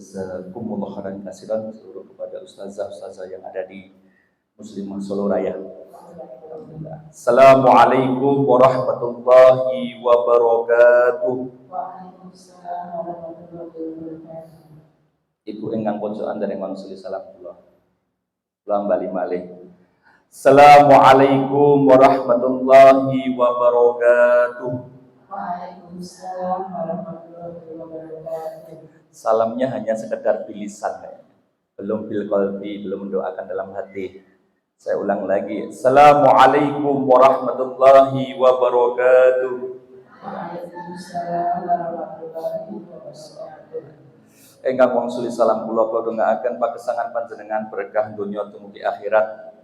Jazakumullah khairan katsiran seluruh kepada ustazah-ustazah yang ada di Muslimah Solo Raya. Alhamdulillah. Assalamualaikum warahmatullahi wabarakatuh. Waalaikumsalam warahmatullahi wabarakatuh. Ibu ingkang pojokan dereng mangsuli salam kula. Kula bali malih. Assalamualaikum warahmatullahi wabarakatuh. Waalaikumsalam warahmatullahi wabarakatuh. Salamnya hanya sekedar bilisan, belum bil qalbi, belum mendoakan dalam hati. Saya ulang lagi. Assalamualaikum warahmatullahi wabarakatuh. Waalaikumsalam warahmatullahi wabarakatuh. Engkang wong suli salam kula dongaaken pagesangan panjenengan berkah donya dumugi akhirat.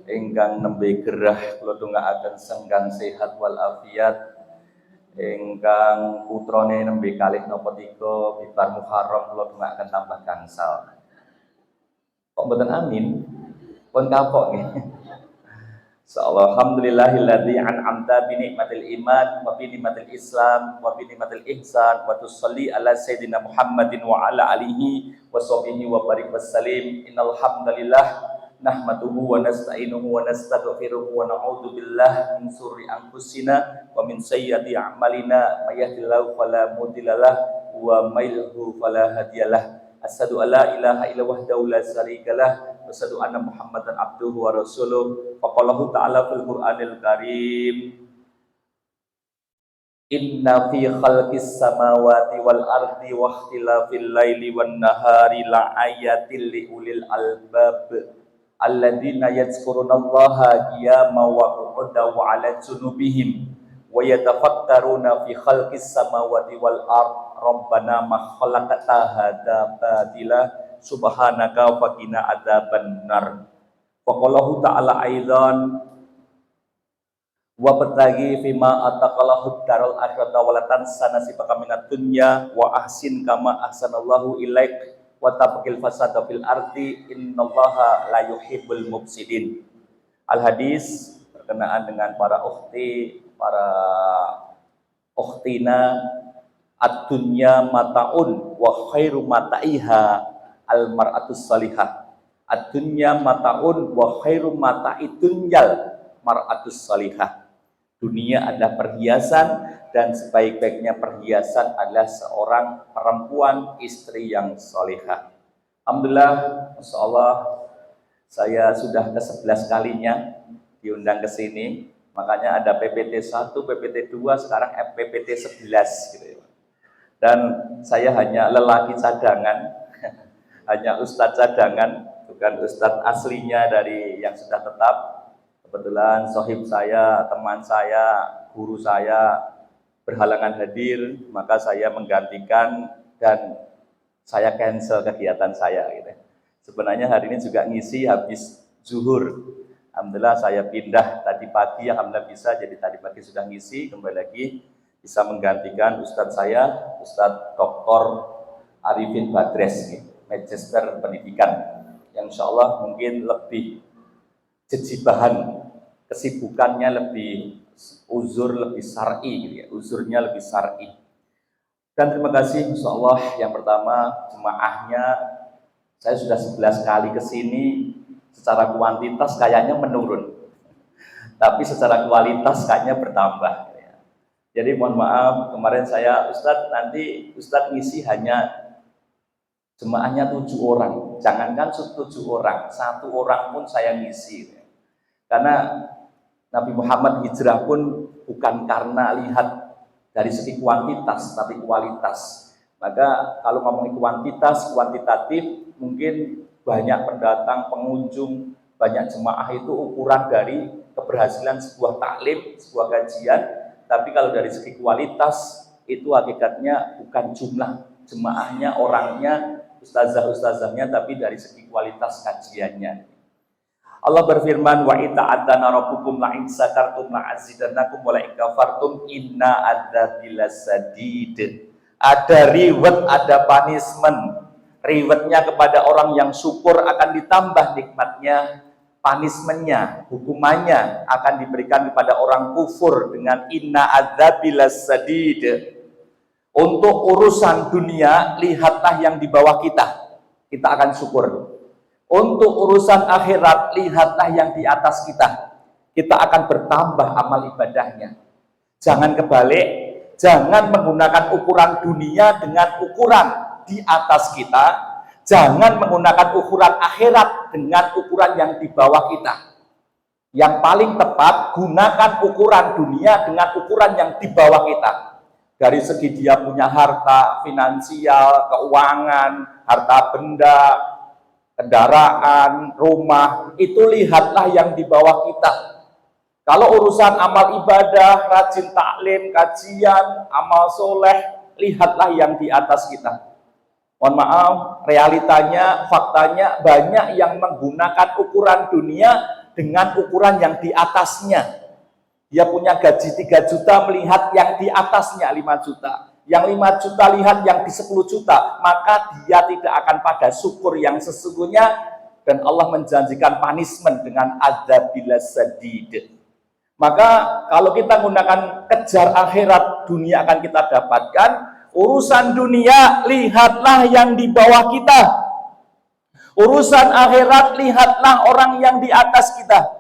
Engkang nembe gerah kula dongaaken senggang sehat wal afiat. Engkang putrane nembe kalih napa 3 bibar Muharram kula dongaaken tambah gangsal. Kok mboten amin? Pun kapok nggih. Insyaallah alhamdulillahilladzi an'amta bi nikmatil iman wa bi nikmatil islam wa bi nikmatil ihsan wa tusalli ala sayyidina Muhammadin wa ala alihi wa sahbihi wa barik wasallim. Innal hamdalillah nahmaduhu wa nasta'inuhu wa nastaghfiruhu wa na'udzu billahi min syururi anfusina wa min sayyiati a'malina may yahdihillahu fala mudhillalah wa may yudhlil fala hadiyalah. Asyhadu an la ilaha illa wahdahu la syarikalah wa asyhadu anna Muhammadan abduhu wa rasuluh. Faqalahu ta'ala fil Qur'anil Karim. Inna fi khalqis samawati wal ardi wa ikhtilafil laili wan nahari la ayatil li ulil albab alladzina yadhkurunallaha qiyaman wa qu'udan wa 'ala junubihim wa yatafakkaruna fi khalqis samawati wal ardi rabbana ma khalaqta hadza batila subhanaka wa qina adzabannar. Wa qallahu ta'ala aidan wa bataghi fima ataqalahu darul akhirata wa la tansa nasibaka minad dunya wa ahsin kama ahsanallahu ilaik wa tabqil fasada fil ardi innallaha la yuhibbul mufsidin. Al hadis berkenaan dengan para ukhti, para ukhtina. Ad-dunya mata'un wa khairu mata'iha al-mar'atus salihah. Ad-dunya mata'un wa khairu mata'id dunyal mar'atus salihah. Dunia adalah perhiasan dan sebaik-baiknya perhiasan adalah seorang perempuan istri yang salihah. Alhamdulillah, masyaallah, saya sudah ke-11 kalinya diundang ke sini. Makanya ada PPT 1, PPT 2, sekarang PPT 11 gitu ya. Dan saya hanya lelaki cadangan, hanya ustadz cadangan, bukan ustadz aslinya dari yang sudah tetap. Kebetulan sohib saya, teman saya, guru saya berhalangan hadir, maka saya menggantikan dan saya cancel kegiatan saya. Gitu. Sebenarnya hari ini juga ngisi habis zuhur. Alhamdulillah saya pindah tadi pagi, alhamdulillah bisa, jadi tadi pagi sudah ngisi, kembali lagi. Bisa menggantikan Ustadz saya, Ustadz Dr. Arifin Badres, Magister Pendidikan, yang insya Allah mungkin lebih jejibahan, kesibukannya lebih uzur, lebih syar'i, gitu ya. Uzurnya lebih syar'i. Dan terima kasih insya Allah yang pertama jemaahnya, saya sudah 11 kali ke sini, secara kuantitas kayaknya menurun, tapi secara kualitas kayaknya bertambah. Jadi mohon maaf, kemarin saya Ustadz, nanti Ustadz ngisi hanya jemaahnya 7 orang. Jangankan 7 orang, 1 orang pun saya ngisi. Karena Nabi Muhammad hijrah pun bukan karena lihat dari segi kuantitas, tapi kualitas. Maka kalau ngomongin kuantitas, kuantitatif, mungkin banyak pendatang, pengunjung, banyak jemaah itu ukuran dari keberhasilan sebuah taklim, sebuah kajian. Tapi kalau dari segi kualitas, itu hakikatnya bukan jumlah jemaahnya, orangnya, ustazah-ustazahnya, tapi dari segi kualitas kajiannya. Allah berfirman, wa ita'adzana rabbukum la in sakartum la azidannakum wa la in kafartum inna adzabi lasadid. Ada reward, ada punishment. Rewardnya kepada orang yang syukur akan ditambah nikmatnya. Punishmentnya, hukumannya akan diberikan kepada orang kufur dengan inna adzabi lasadid. Untuk urusan dunia, lihatlah yang di bawah kita. Kita akan syukur. Untuk urusan akhirat, lihatlah yang di atas kita. Kita akan bertambah amal ibadahnya. Jangan kebalik, jangan menggunakan ukuran dunia dengan ukuran di atas kita. Jangan menggunakan ukuran akhirat dengan ukuran yang di bawah kita. Yang paling tepat, gunakan ukuran dunia dengan ukuran yang di bawah kita. Dari segi dia punya harta, finansial, keuangan, harta benda, kendaraan, rumah, itu lihatlah yang di bawah kita. Kalau urusan amal ibadah, rajin taklim, kajian, amal soleh, lihatlah yang di atas kita. Mohon maaf, realitanya, faktanya banyak yang menggunakan ukuran dunia dengan ukuran yang di atasnya. Dia punya gaji 3 juta, melihat yang di atasnya 5 juta. Yang 5 juta lihat yang di 10 juta. Maka dia tidak akan pada syukur yang sesungguhnya. Dan Allah menjanjikan punishment dengan adzabil sadid. Maka kalau kita menggunakan kejar akhirat, dunia akan kita dapatkan. Urusan dunia, lihatlah yang di bawah kita. Urusan akhirat, lihatlah orang yang di atas kita.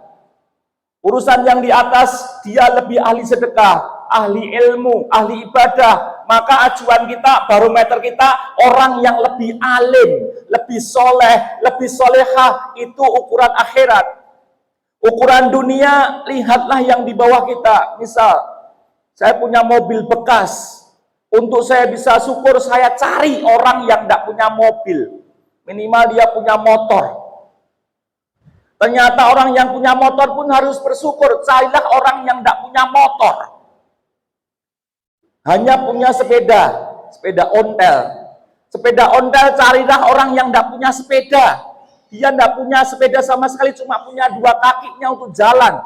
Urusan yang di atas, dia lebih ahli sedekah, ahli ilmu, ahli ibadah. Maka acuan kita, barometer kita, orang yang lebih alim, lebih soleh, lebih solehah, itu ukuran akhirat. Ukuran dunia, lihatlah yang di bawah kita. Misal, saya punya mobil bekas. Untuk saya bisa syukur, saya cari orang yang tidak punya mobil. Minimal dia punya motor. Ternyata orang yang punya motor pun harus bersyukur. Carilah orang yang tidak punya motor. Hanya punya sepeda. Sepeda ontel. Sepeda ontel, carilah orang yang tidak punya sepeda. Dia tidak punya sepeda sama sekali, cuma punya 2 kakinya untuk jalan.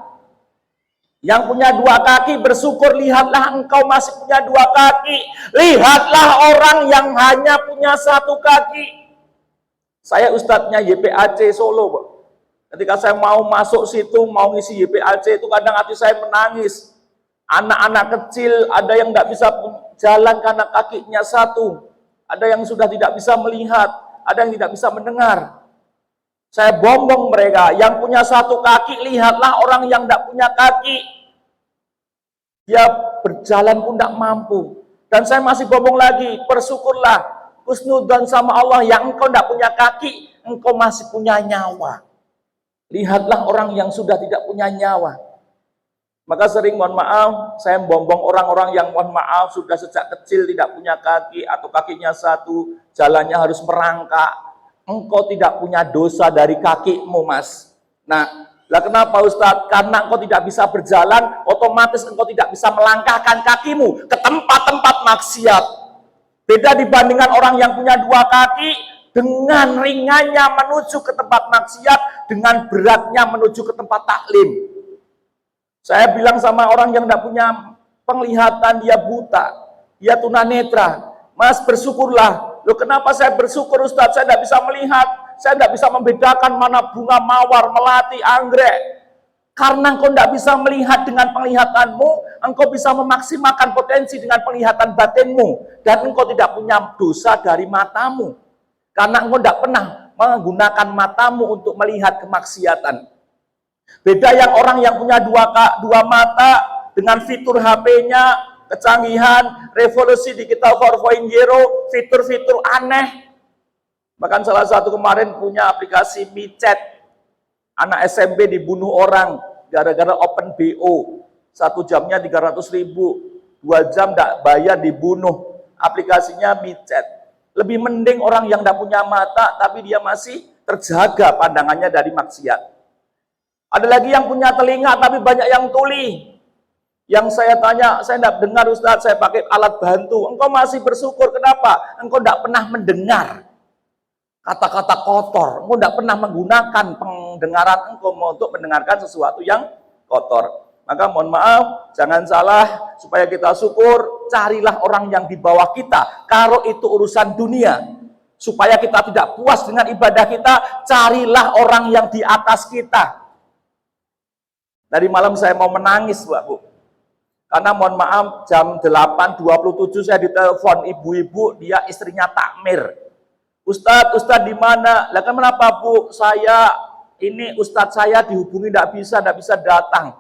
Yang punya 2 kaki bersyukur, lihatlah engkau masih punya 2 kaki. Lihatlah orang yang hanya punya 1 kaki. Saya ustadznya YPAC Solo, Pak. Ketika saya mau masuk situ, mau ngisi YPAC itu kadang hati saya menangis. Anak-anak kecil, ada yang tidak bisa jalan karena kakinya 1. Ada yang sudah tidak bisa melihat, ada yang tidak bisa mendengar. Saya bombong mereka, yang punya 1 kaki, lihatlah orang yang tidak punya kaki. Dia berjalan pun tidak mampu. Dan saya masih bombong lagi, bersyukurlah, husnudzon sama Allah, yang engkau tidak punya kaki, engkau masih punya nyawa. Lihatlah orang yang sudah tidak punya nyawa. Maka sering mohon maaf, saya membombong orang-orang yang mohon maaf sudah sejak kecil tidak punya kaki atau kakinya 1, jalannya harus merangkak. Engkau tidak punya dosa dari kakimu, Mas. Nah, lah kenapa Ustadz? Karena engkau tidak bisa berjalan, otomatis engkau tidak bisa melangkahkan kakimu ke tempat-tempat maksiat. Beda dibandingkan orang yang punya 2 kaki, dengan ringannya menuju ke tempat maksiat, dengan beratnya menuju ke tempat taklim. Saya bilang sama orang yang tidak punya penglihatan, dia buta, dia tunanetra, Mas bersyukurlah. Loh kenapa saya bersyukur Ustadz? Saya tidak bisa melihat, saya tidak bisa membedakan mana bunga mawar, melati, anggrek. Karena engkau tidak bisa melihat dengan penglihatanmu, engkau bisa memaksimalkan potensi dengan penglihatan batinmu. Dan engkau tidak punya dosa dari matamu. Karena engkau tidak pernah menggunakan matamu untuk melihat kemaksiatan. Beda yang orang yang punya 2 mata dengan fitur HP-nya, kecanggihan, revolusi digital 4.0, fitur-fitur aneh. Bahkan salah satu kemarin punya aplikasi micet. Anak SMP dibunuh orang gara-gara open BO. 1 jamnya 300.000, 2 jam tidak bayar dibunuh. Aplikasinya micet. Lebih mending orang yang tidak punya mata, tapi dia masih terjaga pandangannya dari maksiat. Ada lagi yang punya telinga, tapi banyak yang tuli. Yang saya tanya, saya tidak dengar Ustadz, saya pakai alat bantu. Engkau masih bersyukur, kenapa? Engkau tidak pernah mendengar kata-kata kotor. Engkau tidak pernah menggunakan pendengaran engkau untuk mendengarkan sesuatu yang kotor. Maka mohon maaf, jangan salah, supaya kita syukur, carilah orang yang di bawah kita. Kalau itu urusan dunia, supaya kita tidak puas dengan ibadah kita, carilah orang yang di atas kita. Dari malam saya mau menangis, Bu. Karena mohon maaf, jam 8.27 saya ditelepon ibu-ibu, dia istrinya takmir. Ustadz di mana? Lah kenapa Bu? Ustadz saya dihubungi tidak bisa datang.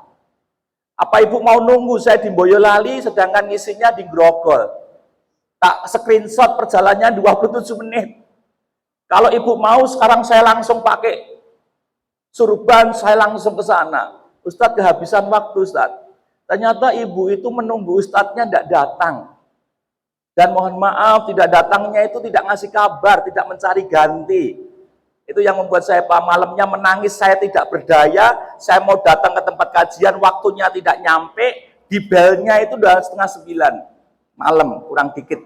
Apa ibu mau nunggu saya di Boyolali sedangkan ngisinya di Grogol? Tak screenshot perjalanannya 27 menit. Kalau ibu mau sekarang saya langsung pakai surban, saya langsung ke sana. Ustadz kehabisan waktu Ustadz. Ternyata ibu itu menunggu ustadznya tidak datang. Dan mohon maaf, tidak datangnya itu tidak ngasih kabar, tidak mencari ganti. Itu yang membuat saya malamnya menangis, saya tidak berdaya, saya mau datang ke tempat kajian, waktunya tidak nyampe, di belnya itu udah 8:30 malam, kurang dikit.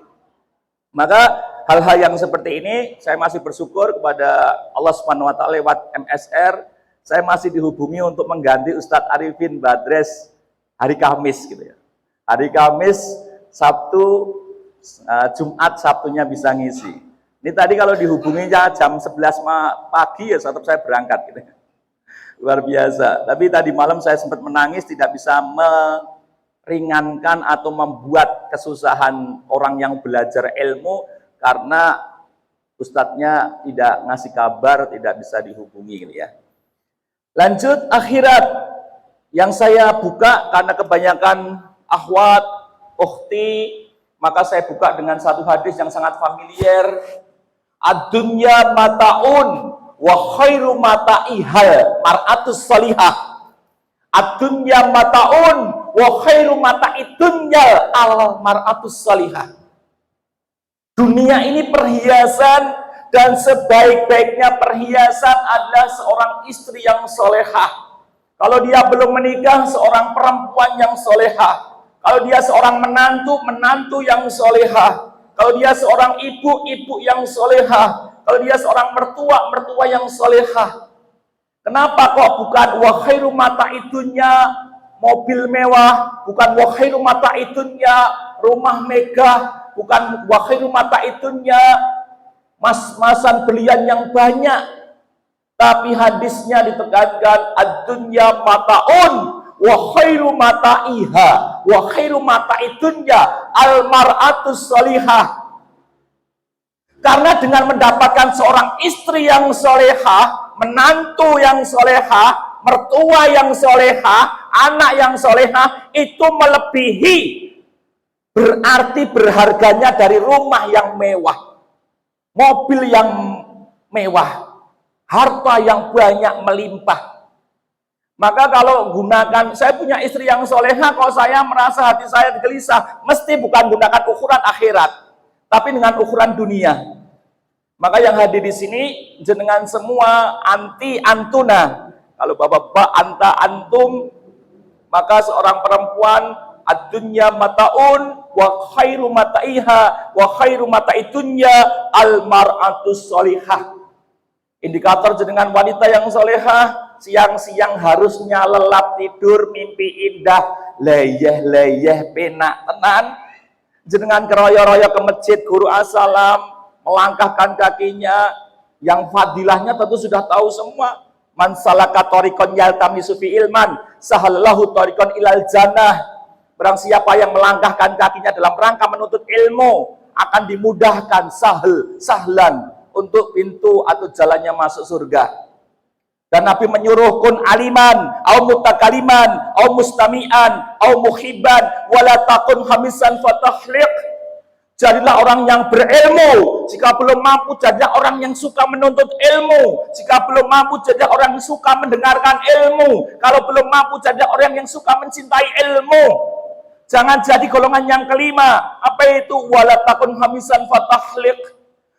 Maka hal-hal yang seperti ini, saya masih bersyukur kepada Allah Subhanahu wa Ta'ala lewat MSR, saya masih dihubungi untuk mengganti Ustadz Arifin Badres hari Kamis gitu ya. Hari Kamis, Sabtu, Jumat, Sabtunya bisa ngisi. Ini tadi kalau dihubunginya jam 11 pagi ya tetap saya berangkat gitu ya. Luar biasa. Tapi tadi malam saya sempat menangis, tidak bisa meringankan atau membuat kesusahan orang yang belajar ilmu karena ustadznya tidak ngasih kabar, tidak bisa dihubungi gitu ya. Lanjut akhirat yang saya buka karena kebanyakan akhwat, ukhti, maka saya buka dengan satu hadis yang sangat familiar. Ad-dunya mata'un wa khairu mata'ihal mar'atus salihah. Ad-dunya mata'un wa khairu mata'idunya al mar'atus salihah. Dunia ini perhiasan dan sebaik-baiknya perhiasan adalah seorang istri yang solehah. Kalau dia belum menikah, seorang perempuan yang solehah. Kalau dia seorang menantu yang solehah. Kalau dia seorang ibu yang solehah. Kalau dia seorang mertua yang solehah. Kenapa kok bukan wa khairu mata'idunya mobil mewah, bukan wa khairu mata'idunya rumah megah, bukan wa khairu mata'idunya mas-masan belian yang banyak. Tapi hadisnya ditekankan ad-dunya mata'un wa khairu mata'iha wa khairu mata'idunya al-mar'atus salihah. Karena dengan mendapatkan seorang istri yang solehah, menantu yang solehah, mertua yang solehah, anak yang solehah, itu melebihi berarti berharganya dari rumah yang mewah, mobil yang mewah, harta yang banyak melimpah. Maka kalau gunakan, saya punya istri yang soleha, kalau saya merasa hati saya gelisah, mesti bukan gunakan ukuran akhirat, tapi dengan ukuran dunia. Maka yang hadir di sini, jenengan semua antuna. Kalau bapak-bapak anta antum, maka seorang perempuan ad-dunya mata'un wa khairu mata'iha wa khairu mata'idunya al-mar'atus solihah. Indikator jenengan wanita yang solehah, siang-siang harusnya lelap tidur, mimpi indah, leyeh penak tenan. Jenengan keroyo-royo ke masjid, guru assalam, melangkahkan kakinya, yang fadilahnya tentu sudah tahu semua. Man salaka tariqan yaltamisu fi ilman, sahallahu tariqan ilal jannah. Barang siapa yang melangkahkan kakinya dalam rangka menuntut ilmu, akan dimudahkan sahlan untuk pintu atau jalannya masuk surga. Dan Nabi menyuruh kun aliman, au mutakaliman, au mustami'an, au muhibban, wala takun hamisan fatahliq. Jadilah orang yang berilmu. Jika belum mampu, jadilah orang yang suka menuntut ilmu. Jika belum mampu, jadilah orang yang suka mendengarkan ilmu. Kalau belum mampu, jadilah orang yang suka mencintai ilmu. Jangan jadi golongan yang kelima. Apa itu? Wala takun hamisan fatahliq.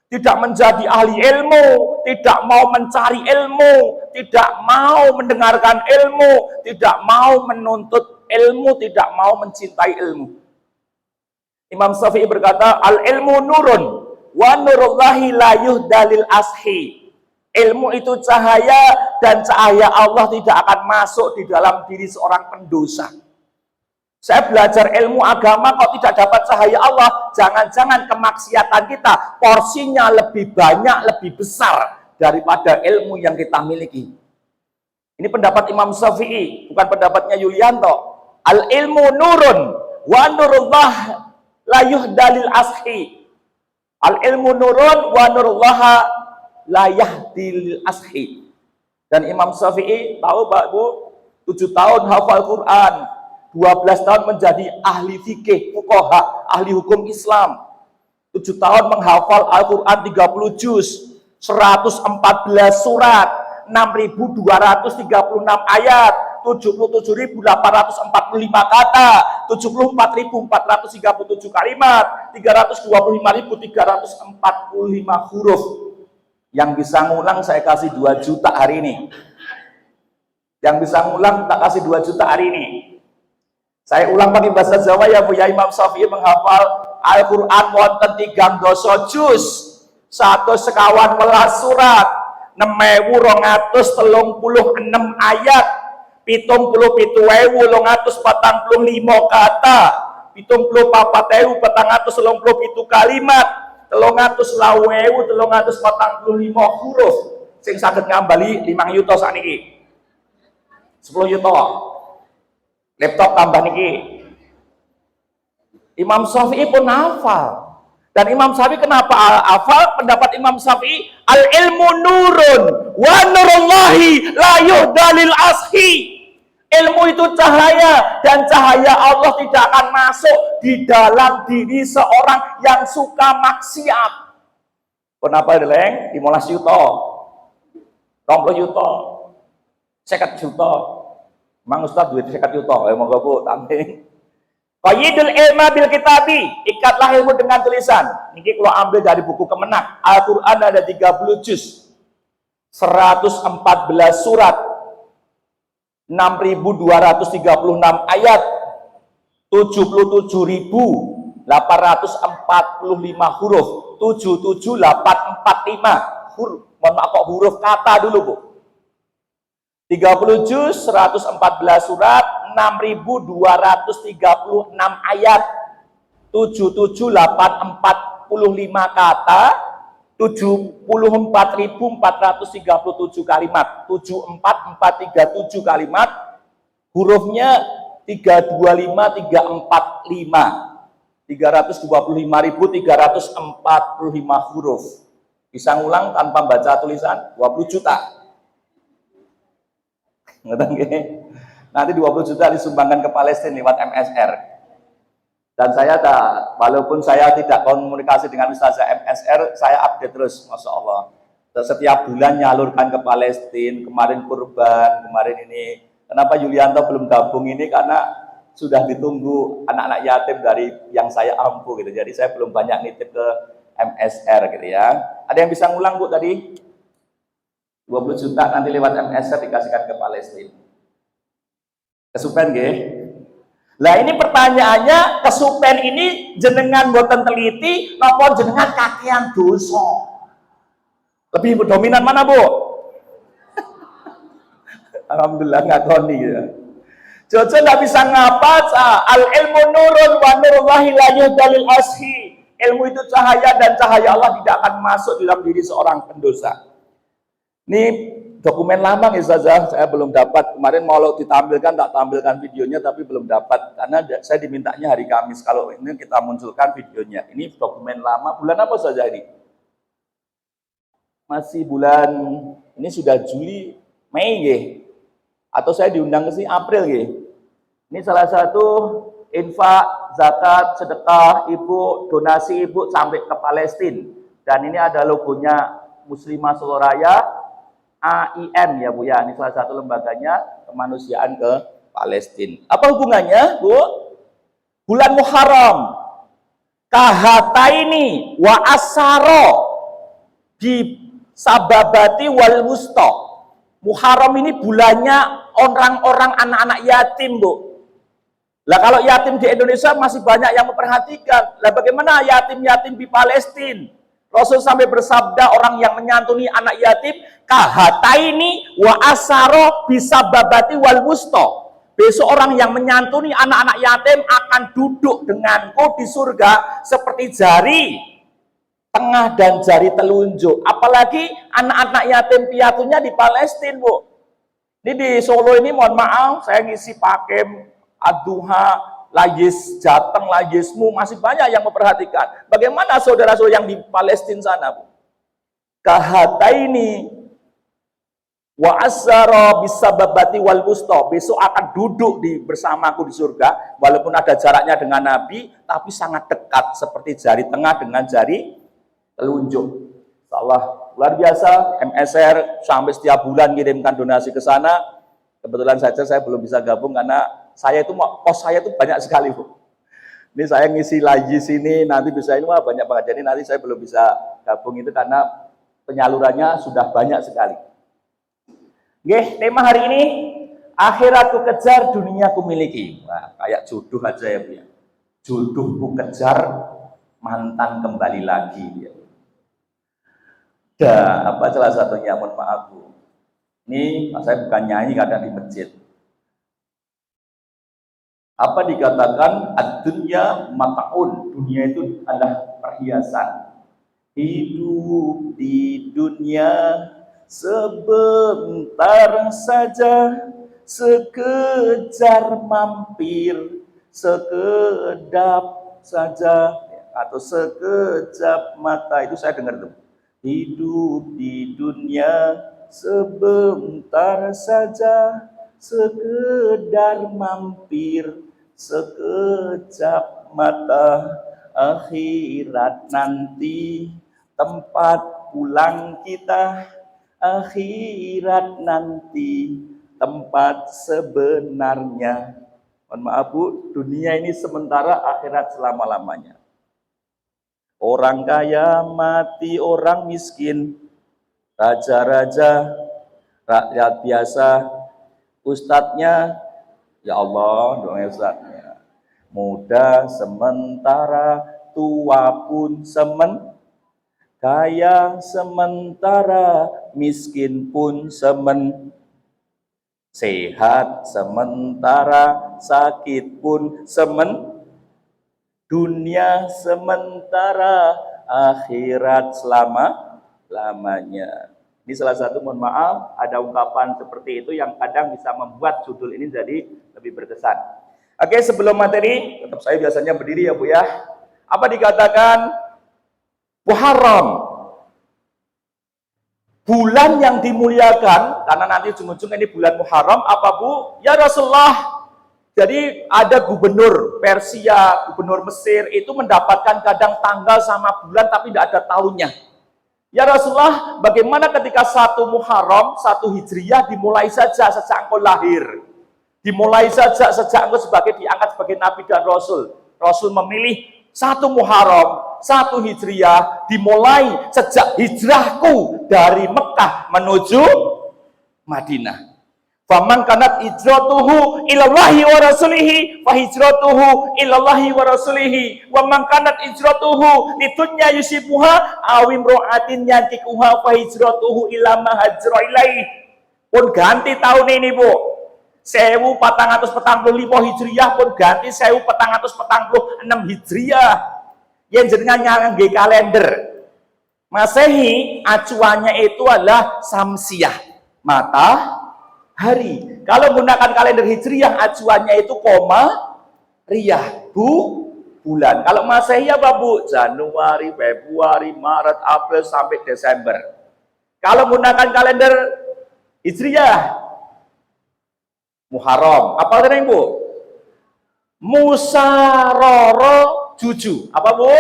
Tidak menjadi ahli ilmu, tidak mau mencari ilmu, tidak mau mendengarkan ilmu, tidak mau menuntut ilmu, tidak mau mencintai ilmu. Imam Syafi'i berkata, al-ilmu nurun, wa nurullahi la yuhdalil ashi. Ilmu itu cahaya, dan cahaya Allah tidak akan masuk di dalam diri seorang pendosa. Saya belajar ilmu agama kok tidak dapat cahaya Allah, jangan-jangan kemaksiatan kita porsinya lebih banyak, lebih besar daripada ilmu yang kita miliki. Ini pendapat Imam Syafi'i, bukan pendapatnya Yulianto. Al ilmu nurun wa nurullah la yuhdalil ashi. Al ilmu nurun wa nurullah la yahdil ashi. Dan Imam Syafi'i tahu Pak Bu, 7 tahun hafal Quran, 12 tahun menjadi ahli fikih, fuqaha, ahli hukum Islam. 7 tahun menghafal Al-Quran 30 juz, 114 surat, 6.236 ayat, 77.845 kata, 74.437 kalimat, 325.345 huruf. Yang bisa ngulang saya kasih 2 juta hari ini. Yang bisa ngulang tak kasih 2 juta hari ini. Saya ulang pakai bahasa Jawa ya Bu ya. Imam Syafi'i menghafal Al-Quran wonten 3 juz, 1 sekawan welas surat, 6.236 ayat, 77.845 kata, 74.437 kalimat, 320.345 huruf. Sing saged ngambali 5 yuta sakniki. 10 yuta. Laptop tambah niki. Imam Syafi'i pun hafal. Dan Imam Syafi'i kenapa hafal? Pendapat Imam Syafi'i, al ilmu nurun wa nurullahi la yuhdalil ashi. Ilmu itu cahaya, dan cahaya Allah tidak akan masuk di dalam diri seorang yang suka maksiat. Kenapa deleng? 15 yuta, 20 yuta, 50 juta. Mang Ustaz duit 50 juta, moga Bu tambing. Qayyidul ilma bil kitabi, ikatlah ilmu dengan tulisan. Niki kalau ambil dari buku Kemenak, Al-Qur'an ada 30 juz, 114 surat, 6.236 ayat, 77.845 huruf, 77845 huruf. Mohon maaf kok huruf kata dulu Bu. 30 juz, 114 surat, 6.236 ayat, 77845 kata, 74.437 kalimat, 74437 kalimat, hurufnya 325.345, 325.345 huruf. Bisa ngulang tanpa baca tulisan 20 juta. Nanti 20 juta disumbangkan ke Palestina lewat MSR. Dan saya walaupun saya tidak komunikasi dengan Ustazah MSR, saya update terus, Masya Allah. Setiap bulan nyalurkan ke Palestina, kemarin kurban, kemarin ini. Kenapa Yulianto belum gabung ini? Karena sudah ditunggu anak-anak yatim dari yang saya ampu gitu. Jadi saya belum banyak nitip ke MSR gitu ya. Ada yang bisa ngulang Bu tadi? 20 juta nanti lewat MSR dikasihkan ke Palestina. Kesupen nggih. Lah ini pertanyaannya, kesupen ini jenengan boten teliti napa jenengan kakean dosa? Lebih dominan mana, Bu? Alhamdulillah ngakoni gitu. Jojo nggak bisa ngapa, al ilmu nurun wa nurullahi la yuhdalil ashi. Ilmu itu cahaya, dan cahaya Allah tidak akan masuk dalam diri seorang pendosa. Ini dokumen lama nih Ustazah, saya belum dapat. Kemarin mau ditampilkan, tak tampilkan videonya, tapi belum dapat. Karena saya dimintanya hari Kamis, kalau ini kita munculkan videonya. Ini dokumen lama, bulan apa Ustazah ini? Masih bulan, ini sudah Juli, Mei ya? Atau saya diundang ke sini April ya? Ini salah satu infak, zakat, sedekah Ibu, donasi Ibu sampai ke Palestina. Dan ini ada logonya Muslimah Solo Raya, AIM ya Bu ya, ini salah satu lembaganya kemanusiaan ke Palestina. Apa hubungannya Bu? Bulan Muharram, kahataini wa asaro di sababati wal wusta. Muharram ini bulannya orang-orang anak-anak yatim Bu. Lah kalau yatim di Indonesia masih banyak yang memperhatikan. Lah bagaimana yatim-yatim di Palestina? Rasul sampai bersabda, orang yang menyantuni anak yatim kahataini wa asaro bisababati wal wusta. Besok orang yang menyantuni anak-anak yatim akan duduk denganku di surga seperti jari tengah dan jari telunjuk. Apalagi anak-anak yatim piatunya di Palestina Bu. Ini di Solo ini mohon maaf, saya ngisi pakem Ad-duha, layis jateng, layismu, masih banyak yang memperhatikan. Bagaimana saudara-saudara yang di Palestina sana, Bu? Kahataini wa asara bisababati wal wusta, besok akan duduk bersamaku di surga, walaupun ada jaraknya dengan Nabi, tapi sangat dekat seperti jari tengah dengan jari telunjuk. Insyaallah luar biasa. MSR sampai setiap bulan kirimkan donasi ke sana. Kebetulan saja saya belum bisa gabung karena saya itu pos saya itu banyak sekali, Bu. Ini saya ngisi lagi sini, nanti bisa ini wah banyak banget. Jadi nanti saya belum bisa gabung itu karena penyalurannya sudah banyak sekali. Oke, tema hari ini akhiratku kejar, duniaku miliki. Wah, kayak jodoh aja ya, Bu ya. Jodohku kejar, mantan kembali lagi ya. Apa salah satunya, mohon maaf Bu. Ini saya bukan nyanyi kadang di masjid. Apa dikatakan ad-dunya mata'un? Dunia itu adalah perhiasan. Hidup di dunia sebentar saja, sekejar mampir, sekedap saja, atau sekejap mata. Itu saya dengar tuh. Hidup di dunia sebentar saja, sekedar mampir, sekejap mata. Akhirat nanti tempat pulang kita, akhirat nanti tempat sebenarnya. Mohon maaf Bu, dunia ini sementara, akhirat selama-lamanya. Orang kaya mati, orang miskin, raja-raja, rakyat biasa, ustadznya, ya Allah, doa ustadznya. Muda sementara, tua pun kaya sementara, miskin pun sehat sementara, sakit pun dunia sementara, akhirat selama-lamanya. Ini salah satu, mohon maaf, ada ungkapan seperti itu yang kadang bisa membuat judul ini jadi lebih berkesan. Oke, sebelum materi, tetap saya biasanya berdiri ya Bu ya. Apa dikatakan? Muharram, bulan yang dimuliakan, karena nanti ujung-ujung ini bulan Muharram. Apa Bu? Ya Rasulullah, jadi ada gubernur Persia, gubernur Mesir, itu mendapatkan kadang tanggal sama bulan tapi tidak ada tahunnya. Ya Rasulullah, bagaimana ketika 1 Muharram, 1 Hijriyah dimulai saja sejak engkau lahir. Dimulai saja sejak engkau diangkat sebagai Nabi dan Rasul. Rasul memilih 1 Muharram, 1 Hijriyah, dimulai sejak hijrahku dari Mekah menuju Madinah. Faman kanat hijratuhu ilallahi wa rasulihi fa hijratuhu ilallahi wa rasulihi wa man kanat hijratuhu lidunya yusibuha aw imra'atin yantikuha fa hijratuhu ila ma hajra ilaihi. Pun ganti tahun ini Bu, 1445 Hijriyah pun ganti 1446 Hijriyah. Yang jenengan ngangge kalender Masehi, acuannya itu adalah Samsiah, matahari. Kalau menggunakan kalender Hijriyah, acuannya itu Riyah, bulan. Kalau Masehi apa Bu? Januari, Februari, Maret, April sampai Desember. Kalau menggunakan kalender Hijriyah, Muharram. Apa artinya Bu? Musaroro Juju. Apa Bu?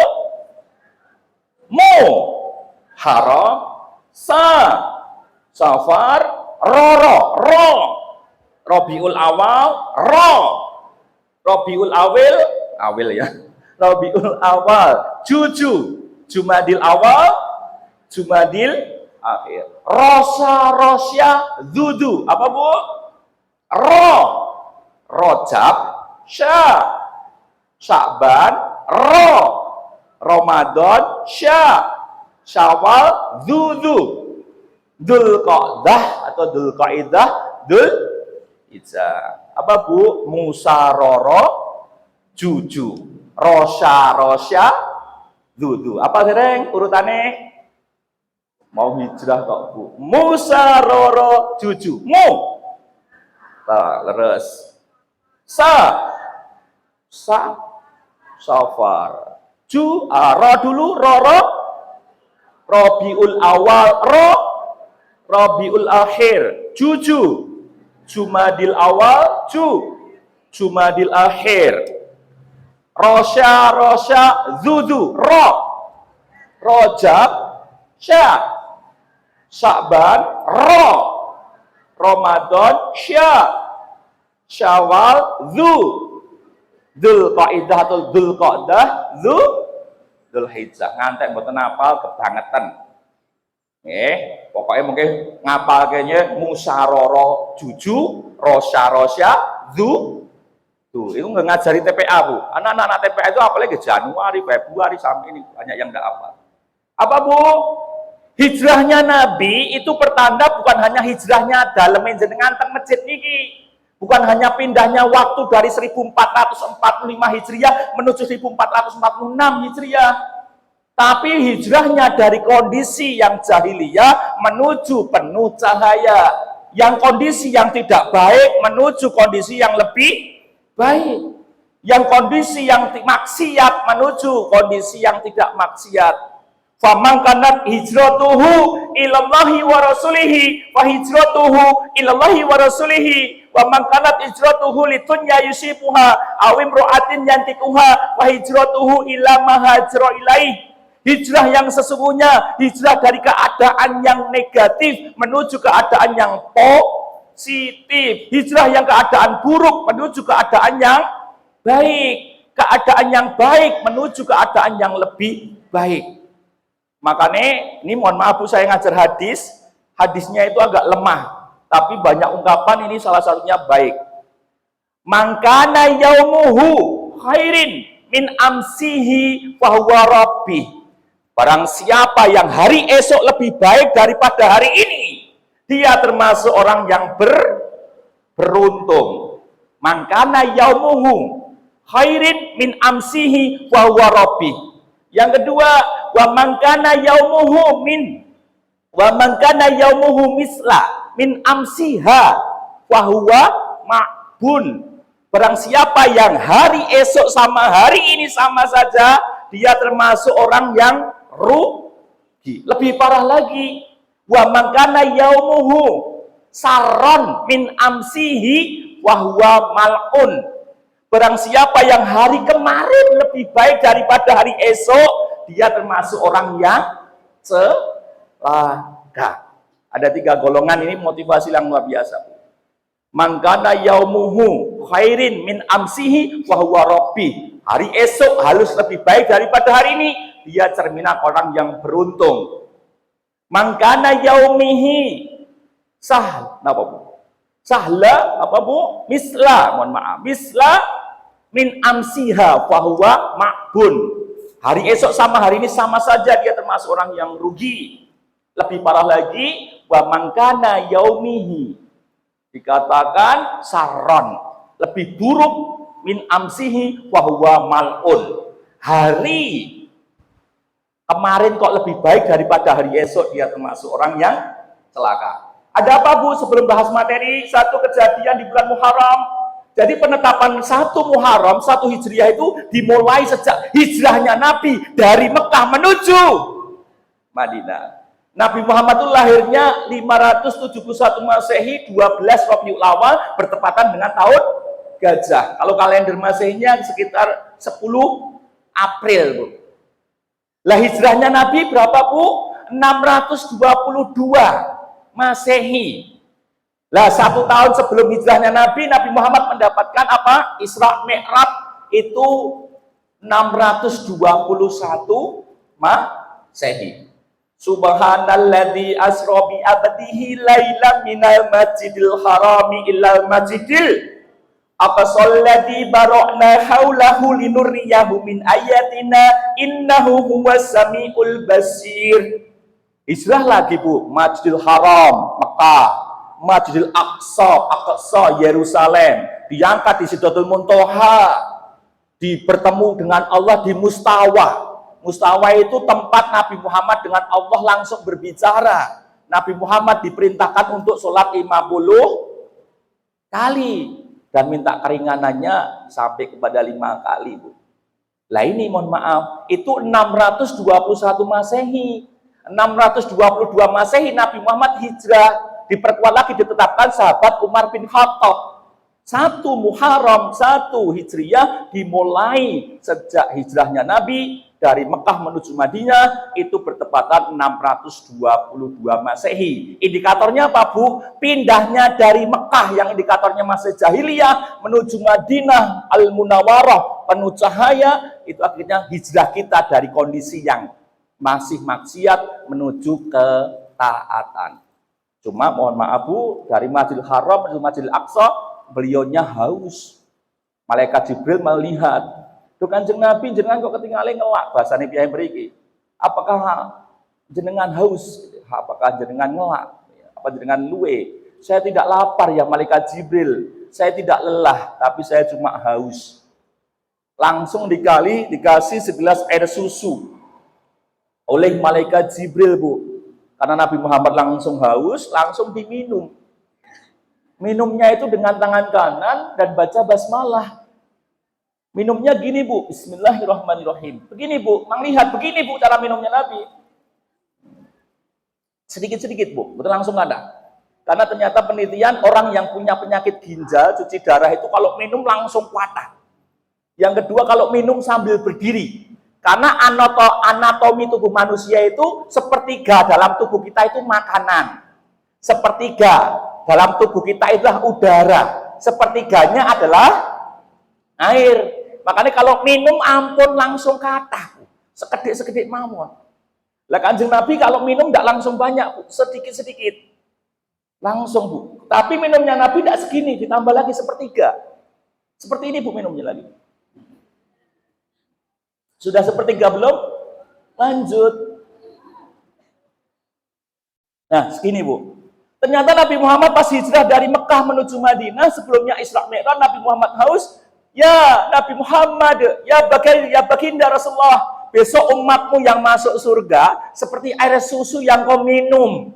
Haram, Safar, Rabiul Awal, Rabiul Awil ya. Rabiul Awal, Jumadil Awal, Jumadil Akhir. Rosya, Dudu. Apa Bu? Rojab, Sya'ban, Ramadan, Syawal, Dzulqa'dah atau Dzulqa'idah, Dzulhijjah. Apa Bu? Musaroro, Juju, Rosya, Dudu. Apa dereng urutannya? Mau hijrah kok Bu? Musaroro, Juju, Leres. Safar. Ro dulu, Rabiul Awal, Rabiul Akhir. Jumadil Awal, Jumadil Akhir. Rosya, Zudu, Rojab, Sya'ban, Ramadan, Syawal, Dzulqa'dah atau Dzulqa'dah, Dzulhijjah. Ngantek mboten hafal kebangetan. Pokoknya mungkin ngapal kayaknya musyaroro juju, rosya, itu nggak ngajari TPA Bu. Anak-anak TPA itu apalagi Januari, Februari sampai ini banyak yang nggak hafal. Apa Bu? Hijrahnya Nabi itu pertanda bukan hanya hijrahnya dalam jenengan teng masjid niki. Bukan hanya pindahnya waktu dari 1445 Hijriah menuju 1446 Hijriah. Tapi hijrahnya dari kondisi yang jahiliyah menuju penuh cahaya. Yang kondisi yang tidak baik menuju kondisi yang lebih baik. Yang kondisi yang maksiat menuju kondisi yang tidak maksiat. Faman kanat hijratuhu ilallahi wa rasulihi fa hijratuhu ilallahi wa rasulihi wa man kanat hijratuhu litunya yusifuha aw imra'atin yantikuha fa hijratuhu ila ma hajra ilaih. Hijrah yang sesungguhnya hijrah dari keadaan yang negatif menuju keadaan yang positif. Hijrah yang keadaan buruk menuju keadaan yang baik. Keadaan yang baik menuju keadaan yang lebih baik. Makanya, ini mohon maaf Bu, saya ngajar hadisnya itu agak lemah, tapi banyak ungkapan ini salah satunya baik. Mangkana yaumuhu khairin min amsihi fahuwa rabbih. Barang siapa yang hari esok lebih baik daripada hari ini, dia termasuk orang yang beruntung. Mangkana yaumuhu khairin min amsihi fahuwa rabbih. Yang kedua, wa man kana yaumuhu misla min amsiha wa huwa ma'bun. Barang siapa yang hari esok sama hari ini sama saja, dia termasuk orang yang rugi. Lebih parah lagi, wa man kana yaumuhu sarron min amsihi wa huwa mal'un. Barang siapa yang hari kemarin lebih baik daripada hari esok, dia termasuk orang yang celaka. Ada 3 golongan ini motivasi yang luar biasa. Mangkana yaumuhu khairin min amsihi wa huwa rabbi. Hari esok harus lebih baik daripada hari ini, dia cerminan orang yang beruntung. Mangkana yaumihi sahla apa Bu? Misla min amsiha fahuwa ma'bun. Hari esok sama hari ini sama saja, dia termasuk orang yang rugi. Lebih parah lagi, wa mangkana yaumihi, dikatakan sarron, lebih buruk min amsihi fahuwa mal'un. Hari kemarin kok lebih baik daripada hari esok, dia termasuk orang yang celaka. Ada apa Bu sebelum bahas materi? Satu kejadian di bulan Muharram. Jadi penetapan 1 Muharram, 1 Hijriah itu dimulai sejak hijrahnya Nabi dari Mekah menuju Madinah. Nabi Muhammad itu lahirnya 571 Masehi, 12 Rabiul Awal, bertepatan dengan tahun Gajah. Kalau kalender Masehinya sekitar 10 April Bu. Lah hijrahnya Nabi berapa Bu? 622 Masehi. Lah 1 tahun sebelum hijrahnya Nabi Muhammad mendapatkan apa? Isra Mi'raj itu 621 Masehi. Subhanalladzi asra bi abdihi lailan minal masjidil harami ilal masjidil aqsalladzi barakna haulahu linurriyahu min ayatina innahu huwas samiul basir. Hijrah lagi Bu, Masjidil Haram Mekah, Masjidil Aqsa Yerusalem, diangkat di Sidratul Muntaha, bertemu dengan Allah di Mustawa. Mustawa itu tempat Nabi Muhammad dengan Allah langsung berbicara. Nabi Muhammad diperintahkan untuk sholat 50 kali. dan minta keringanannya sampai kepada 5 kali, Bu. Lah ini mohon maaf, itu 621 Masehi. 622 Masehi Nabi Muhammad hijrah, diperkuat lagi ditetapkan sahabat Umar bin Khattab. 1 Muharram 1 Hijriyah dimulai sejak hijrahnya Nabi dari Mekah menuju Madinah, itu bertepatan 622 Masehi. Indikatornya apa, Bu? Pindahnya dari Mekah yang indikatornya masih jahiliyah menuju Madinah Al-Munawwarah penuh cahaya, itu akhirnya hijrah kita dari kondisi yang masih maksiat menuju ketaatan. Cuma mohon maaf, Bu, dari Masjidil Haram menuju Masjidil Aqsa, beliaunya haus. Malaikat Jibril melihat, "Duh Kanjeng Nabi, jenengan kok ketinggalan ngelak," bahasane piyai mriki. "Apakah jenengan haus? Apakah jenengan ngelak? Apa jenengan luwe?" "Saya tidak lapar ya Malaikat Jibril. Saya tidak lelah, tapi saya cuma haus." Langsung dikasih segelas air susu oleh Malaikat Jibril, Bu. Karena Nabi Muhammad langsung haus, langsung diminum. Minumnya itu dengan tangan kanan dan baca basmalah. Minumnya gini, Bu, Bismillahirrahmanirrahim. Begini, Bu, lihat begini, Bu, cara minumnya Nabi. Sedikit-sedikit, Bu, betul langsung ada. Karena ternyata penelitian orang yang punya penyakit ginjal, cuci darah itu kalau minum langsung patah. Yang kedua, kalau minum sambil berdiri. Karena anatomi tubuh manusia itu sepertiga dalam tubuh kita itu makanan. Sepertiga dalam tubuh kita itulah udara. Sepertiganya adalah air. Makanya kalau minum ampun langsung kata, sekedik-sekedik mawon. Lah Kanjeng Nabi kalau minum tidak langsung banyak, Bu, sedikit-sedikit. Langsung, Bu. Tapi minumnya Nabi tidak segini, ditambah lagi sepertiga. Seperti ini, Bu, minumnya lagi. Sudah sepertiga belum? Lanjut. Nah, segini, Bu. Ternyata Nabi Muhammad pas hijrah dari Mekah menuju Madinah, sebelumnya Isra Mi'raj, Nabi Muhammad haus. "Ya Nabi Muhammad, ya baginda Rasulullah, besok umatmu yang masuk surga seperti air susu yang kau minum.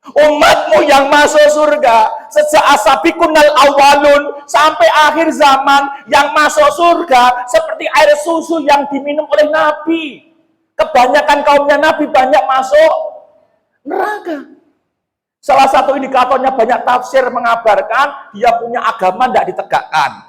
Umatmu yang masuk surga sejak asabikunal awalun sampai akhir zaman yang masuk surga seperti air susu yang diminum oleh Nabi. Kebanyakan kaumnya Nabi banyak masuk neraka." Salah satu indikatornya banyak tafsir mengabarkan dia punya agama tidak ditegakkan.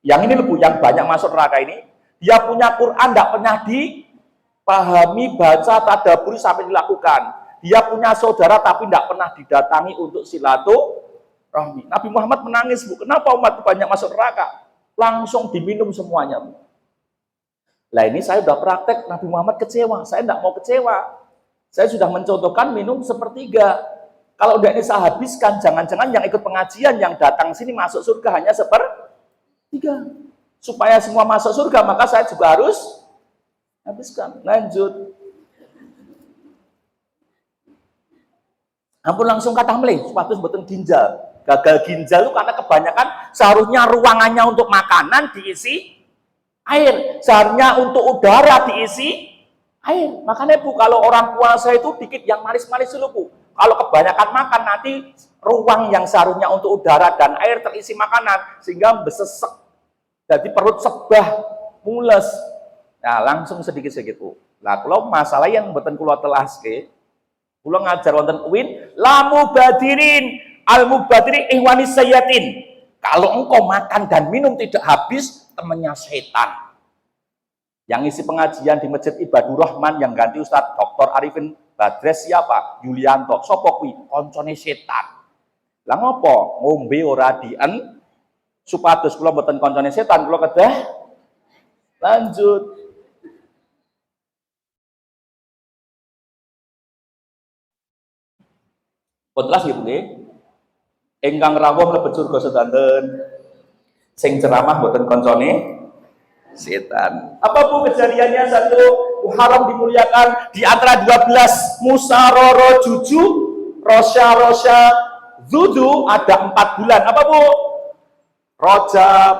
Yang ini Bu, yang banyak masuk neraka ini, dia punya Quran tidak pernah dipahami, baca, tadabburi sampai dilakukan. Dia punya saudara tapi tidak pernah didatangi untuk silaturahmi. Nabi Muhammad menangis, Bu. Kenapa umat banyak masuk neraka? Langsung diminum semuanya, Bu. Lah ini saya sudah praktek, Nabi Muhammad kecewa. Saya tidak mau kecewa. Saya sudah mencontohkan minum sepertiga. Kalau udah ini saya habiskan, jangan-jangan yang ikut pengajian, yang datang sini masuk surga hanya sepertiga. Supaya semua masuk surga, maka saya juga harus habiskan. Lanjut. Ampun langsung kata melih, suatu sebetulnya ginjal. Gagal ginjal itu karena kebanyakan seharusnya ruangannya untuk makanan diisi air. Seharusnya untuk udara diisi air. Makanya Bu, kalau orang puasa itu dikit yang manis-manis dulu, Bu. Kalau kebanyakan makan nanti ruang yang seharusnya untuk udara dan air terisi makanan sehingga besesek. Jadi perut sebah, mules. Nah, langsung sedikit-sedikit, Bu. Lah kalau masalah yang mboten kula telaske, kula ngajar wonten UIN, lamu badirin, al-mubadirin ihwani sayyatin. Kalau engkau makan dan minum tidak habis, temannya setan. Yang isi pengajian di Masjid Ibadur Rahman yang ganti Ustadz Dr. Arifin Badres siapa? Yulianto. Sopo kuwi? Koncone setan. Lah ngopo? Ngombe ora dien supados kula mboten koncone setan, kula kedah lanjut. Potlas gitu nggih. Ingkang rawuh mlebet surga sedanten. Sing ceramah mboten koncone setan. Apa Bu kejadiannya? 1 Muharram dimuliakan, di antara 12 Musaroro Juju, Rosya Zudu ada 4 bulan. Apa Bu? Rajab,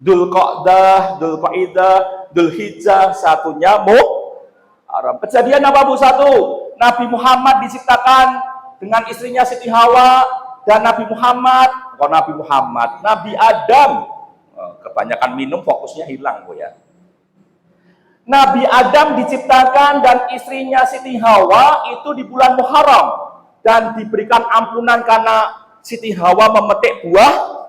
Dzulqa'dah, Dzulqa'idah, Dzulhijjah, satunya Muharram. Kejadian apa Bu? 1, Nabi Muhammad diciptakan dengan istrinya Siti Hawa dan Nabi Muhammad. Kok Nabi Muhammad? Nabi Adam. Kebanyakan minum fokusnya hilang, Bu ya. Nabi Adam diciptakan dan istrinya Siti Hawa itu di bulan Muharram dan diberikan ampunan karena Siti Hawa memetik buah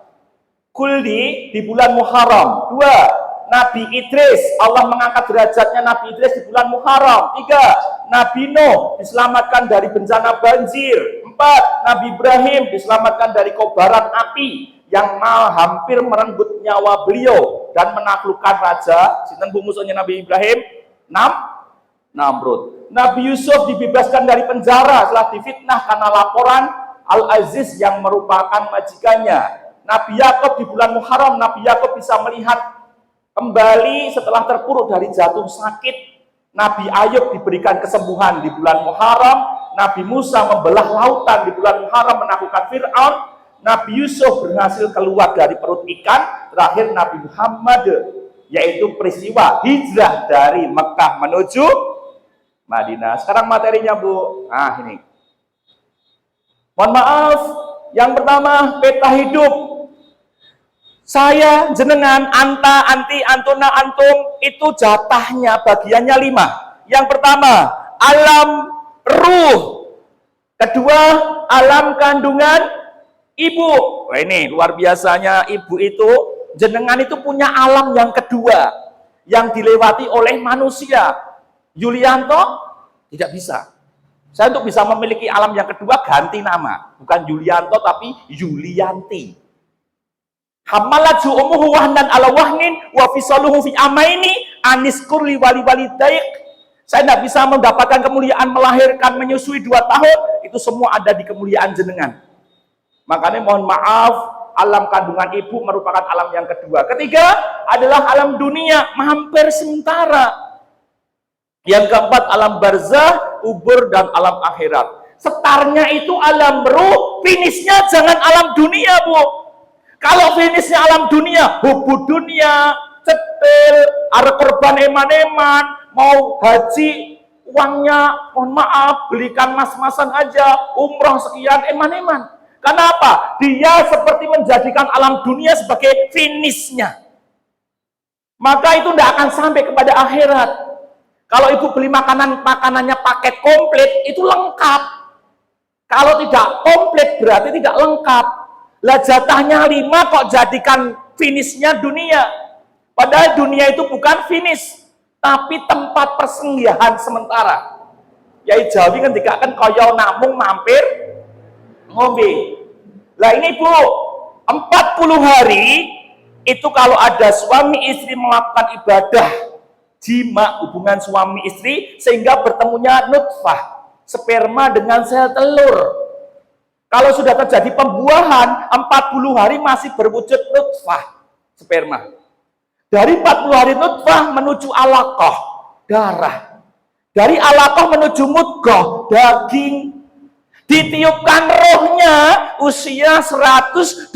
kuldi di bulan Muharram. 2. Nabi Idris, Allah mengangkat derajatnya Nabi Idris di bulan Muharram. 3. Nabi Nuh diselamatkan dari bencana banjir. 4. Nabi Ibrahim diselamatkan dari kobaran api yang hampir merenggut nyawa beliau dan menaklukkan raja sinten bu musuhnya Nabi Ibrahim? Namrud. Nabi Yusuf dibebaskan dari penjara setelah difitnah karena laporan Al-Aziz yang merupakan majikannya. Nabi Yakub di bulan Muharram, Nabi Yakub bisa melihat kembali setelah terpuruk dari jatuh sakit. Nabi Ayub diberikan kesembuhan di bulan Muharram. Nabi Musa membelah lautan di bulan Muharram menaklukkan Fir'aun. Nabi Yusuf berhasil keluar dari perut ikan. Terakhir Nabi Muhammad, yaitu peristiwa hijrah dari Mekah menuju Madinah. Sekarang materinya, Bu. Nah, ini. Mohon maaf, yang pertama peta hidup. Saya, jenengan, anta, anti, antuna, antum, itu jatahnya bagiannya 5. Yang pertama, alam ruh. Kedua, alam kandungan ibu. Wah, ini luar biasanya ibu itu, jenengan itu punya alam yang kedua, yang dilewati oleh manusia. Yulianto tidak bisa. Saya untuk bisa memiliki alam yang kedua ganti nama. Bukan Yulianto tapi Yulianti. Hamalat su'umuhu wahnan ala wahnin wa fisaluhu fi amaini aniskur li walidaik. Saya tidak bisa mendapatkan kemuliaan melahirkan menyusui 2 tahun. Itu semua ada di kemuliaan jenengan. Makanya mohon maaf, alam kandungan ibu merupakan alam yang kedua. Ketiga adalah alam dunia, hampir sementara. Yang keempat alam barzah, kubur, dan alam akhirat. Setarnya itu alam ruh, finishnya jangan alam dunia, Bu. Kalau finishnya alam dunia, hubu dunia, cetil, ada korban eman-eman, mau haji, uangnya, mohon maaf, belikan mas-masan aja, umroh sekian, eman-eman. Kenapa? Dia seperti menjadikan alam dunia sebagai finishnya. Maka itu tidak akan sampai kepada akhirat. Kalau ibu beli makanannya paket komplit, itu lengkap. Kalau tidak komplit, berarti tidak lengkap. Lah jatahnya 5 kok jadikan finishnya dunia. Padahal dunia itu bukan finish, tapi tempat persinggahan sementara. Yai Jawi ketika kan koyo namung mampir ngombe. Lah ini Bu, 40 hari itu kalau ada suami istri melakukan ibadah jima, hubungan suami istri, sehingga bertemunya nutfah, sperma dengan sel telur. Kalau sudah terjadi pembuahan, 40 hari masih berwujud nutfah, sperma. Dari 40 hari nutfah menuju alaqah, darah. Dari alaqah menuju mudghah, daging. Ditiupkan rohnya usia 120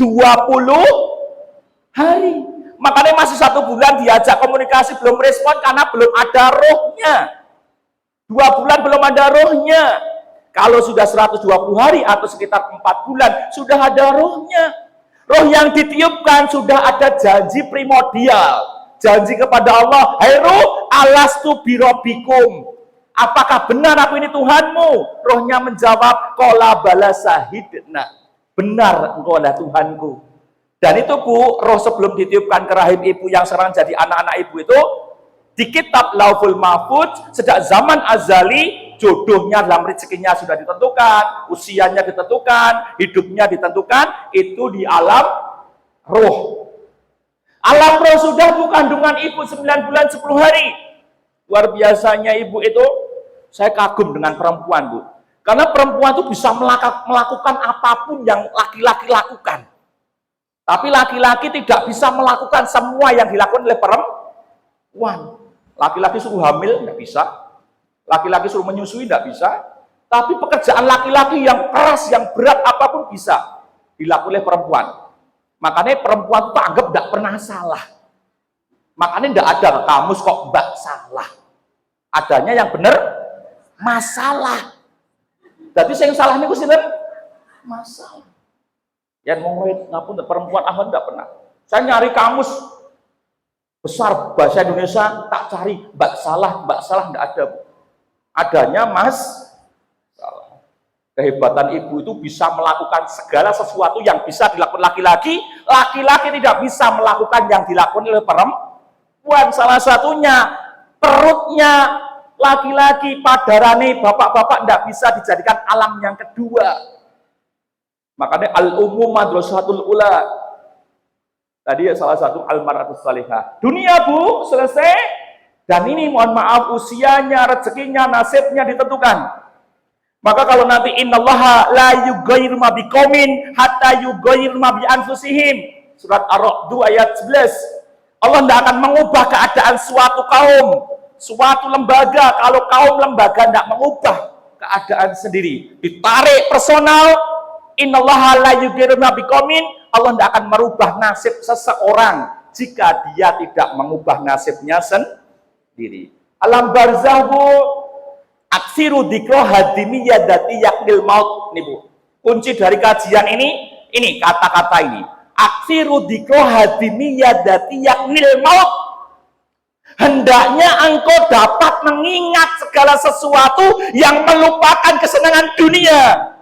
hari. Makanya masih 1 bulan diajak komunikasi belum respon karena belum ada rohnya. 2 bulan belum ada rohnya. Kalau sudah 120 hari atau sekitar 4 bulan, sudah ada rohnya. Roh yang ditiupkan sudah ada janji primordial. Janji kepada Allah, hai roh, alastu birobikum. Apakah benar aku ini Tuhanmu? Rohnya menjawab, kola bala sahidna. Benar, engkau adalah Tuhanku. Dan itu Bu, roh sebelum ditiupkan ke rahim ibu yang sekarang jadi anak-anak ibu itu, di kitab Lauhul Mahfudz, sejak zaman azali, jodohnya dalam rezekinya sudah ditentukan, usianya ditentukan, hidupnya ditentukan, itu di alam roh. Alam roh sudah Bu, kandungan ibu 9 bulan 10 hari. Luar biasanya ibu itu, saya kagum dengan perempuan Bu. Karena perempuan itu bisa melakukan apapun yang laki-laki lakukan. Tapi laki-laki tidak bisa melakukan semua yang dilakukan oleh perempuan. Laki-laki suruh hamil, tidak bisa. Laki-laki suruh menyusui, tidak bisa. Tapi pekerjaan laki-laki yang keras, yang berat, apapun bisa dilakukan oleh perempuan. Makanya perempuan itu anggap tidak pernah salah. Makanya tidak ada kamus kok mbak salah. Adanya yang benar, masalah. Jadi yang salah ini sinten? Masalah. Yang mau ngapun perempuan ahon enggak pernah. Saya nyari kamus besar bahasa Indonesia, tak cari mbak salah enggak ada. Adanya mas salah. Kehebatan ibu itu bisa melakukan segala sesuatu yang bisa dilakukan laki-laki, laki-laki tidak bisa melakukan yang dilakukan oleh perempuan. Salah satunya perutnya laki-laki, padarane bapak-bapak tidak bisa dijadikan alam yang kedua. Makanya al-umum madrasatul ula. Tadi salah satu al-mar'atus salihah. Dunia Bu, selesai. Dan ini mohon maaf usianya, rezekinya, nasibnya ditentukan. Maka kalau nanti innallaha la yughayyiru ma biqaumin hatta yughayyiru ma bi anfusihim. Surat Ar-Ra'd ayat 11. Allah tidak akan mengubah keadaan suatu kaum, suatu lembaga kalau kaum lembaga tidak mengubah keadaan sendiri. Ditarik personal, innallaha la yughayyiru ma biqaumin, Allah tidak akan merubah nasib seseorang jika dia tidak mengubah nasibnya sendiri. Alam barzah Bu, aksiru dzikra hadimiyah dati yaknil maut. Nih Bu, kunci dari kajian ini kata-kata ini. Aksiru dzikra hadimiyah dati yaknil maut. Hendaknya engkau dapat mengingat segala sesuatu yang melupakan kesenangan dunia.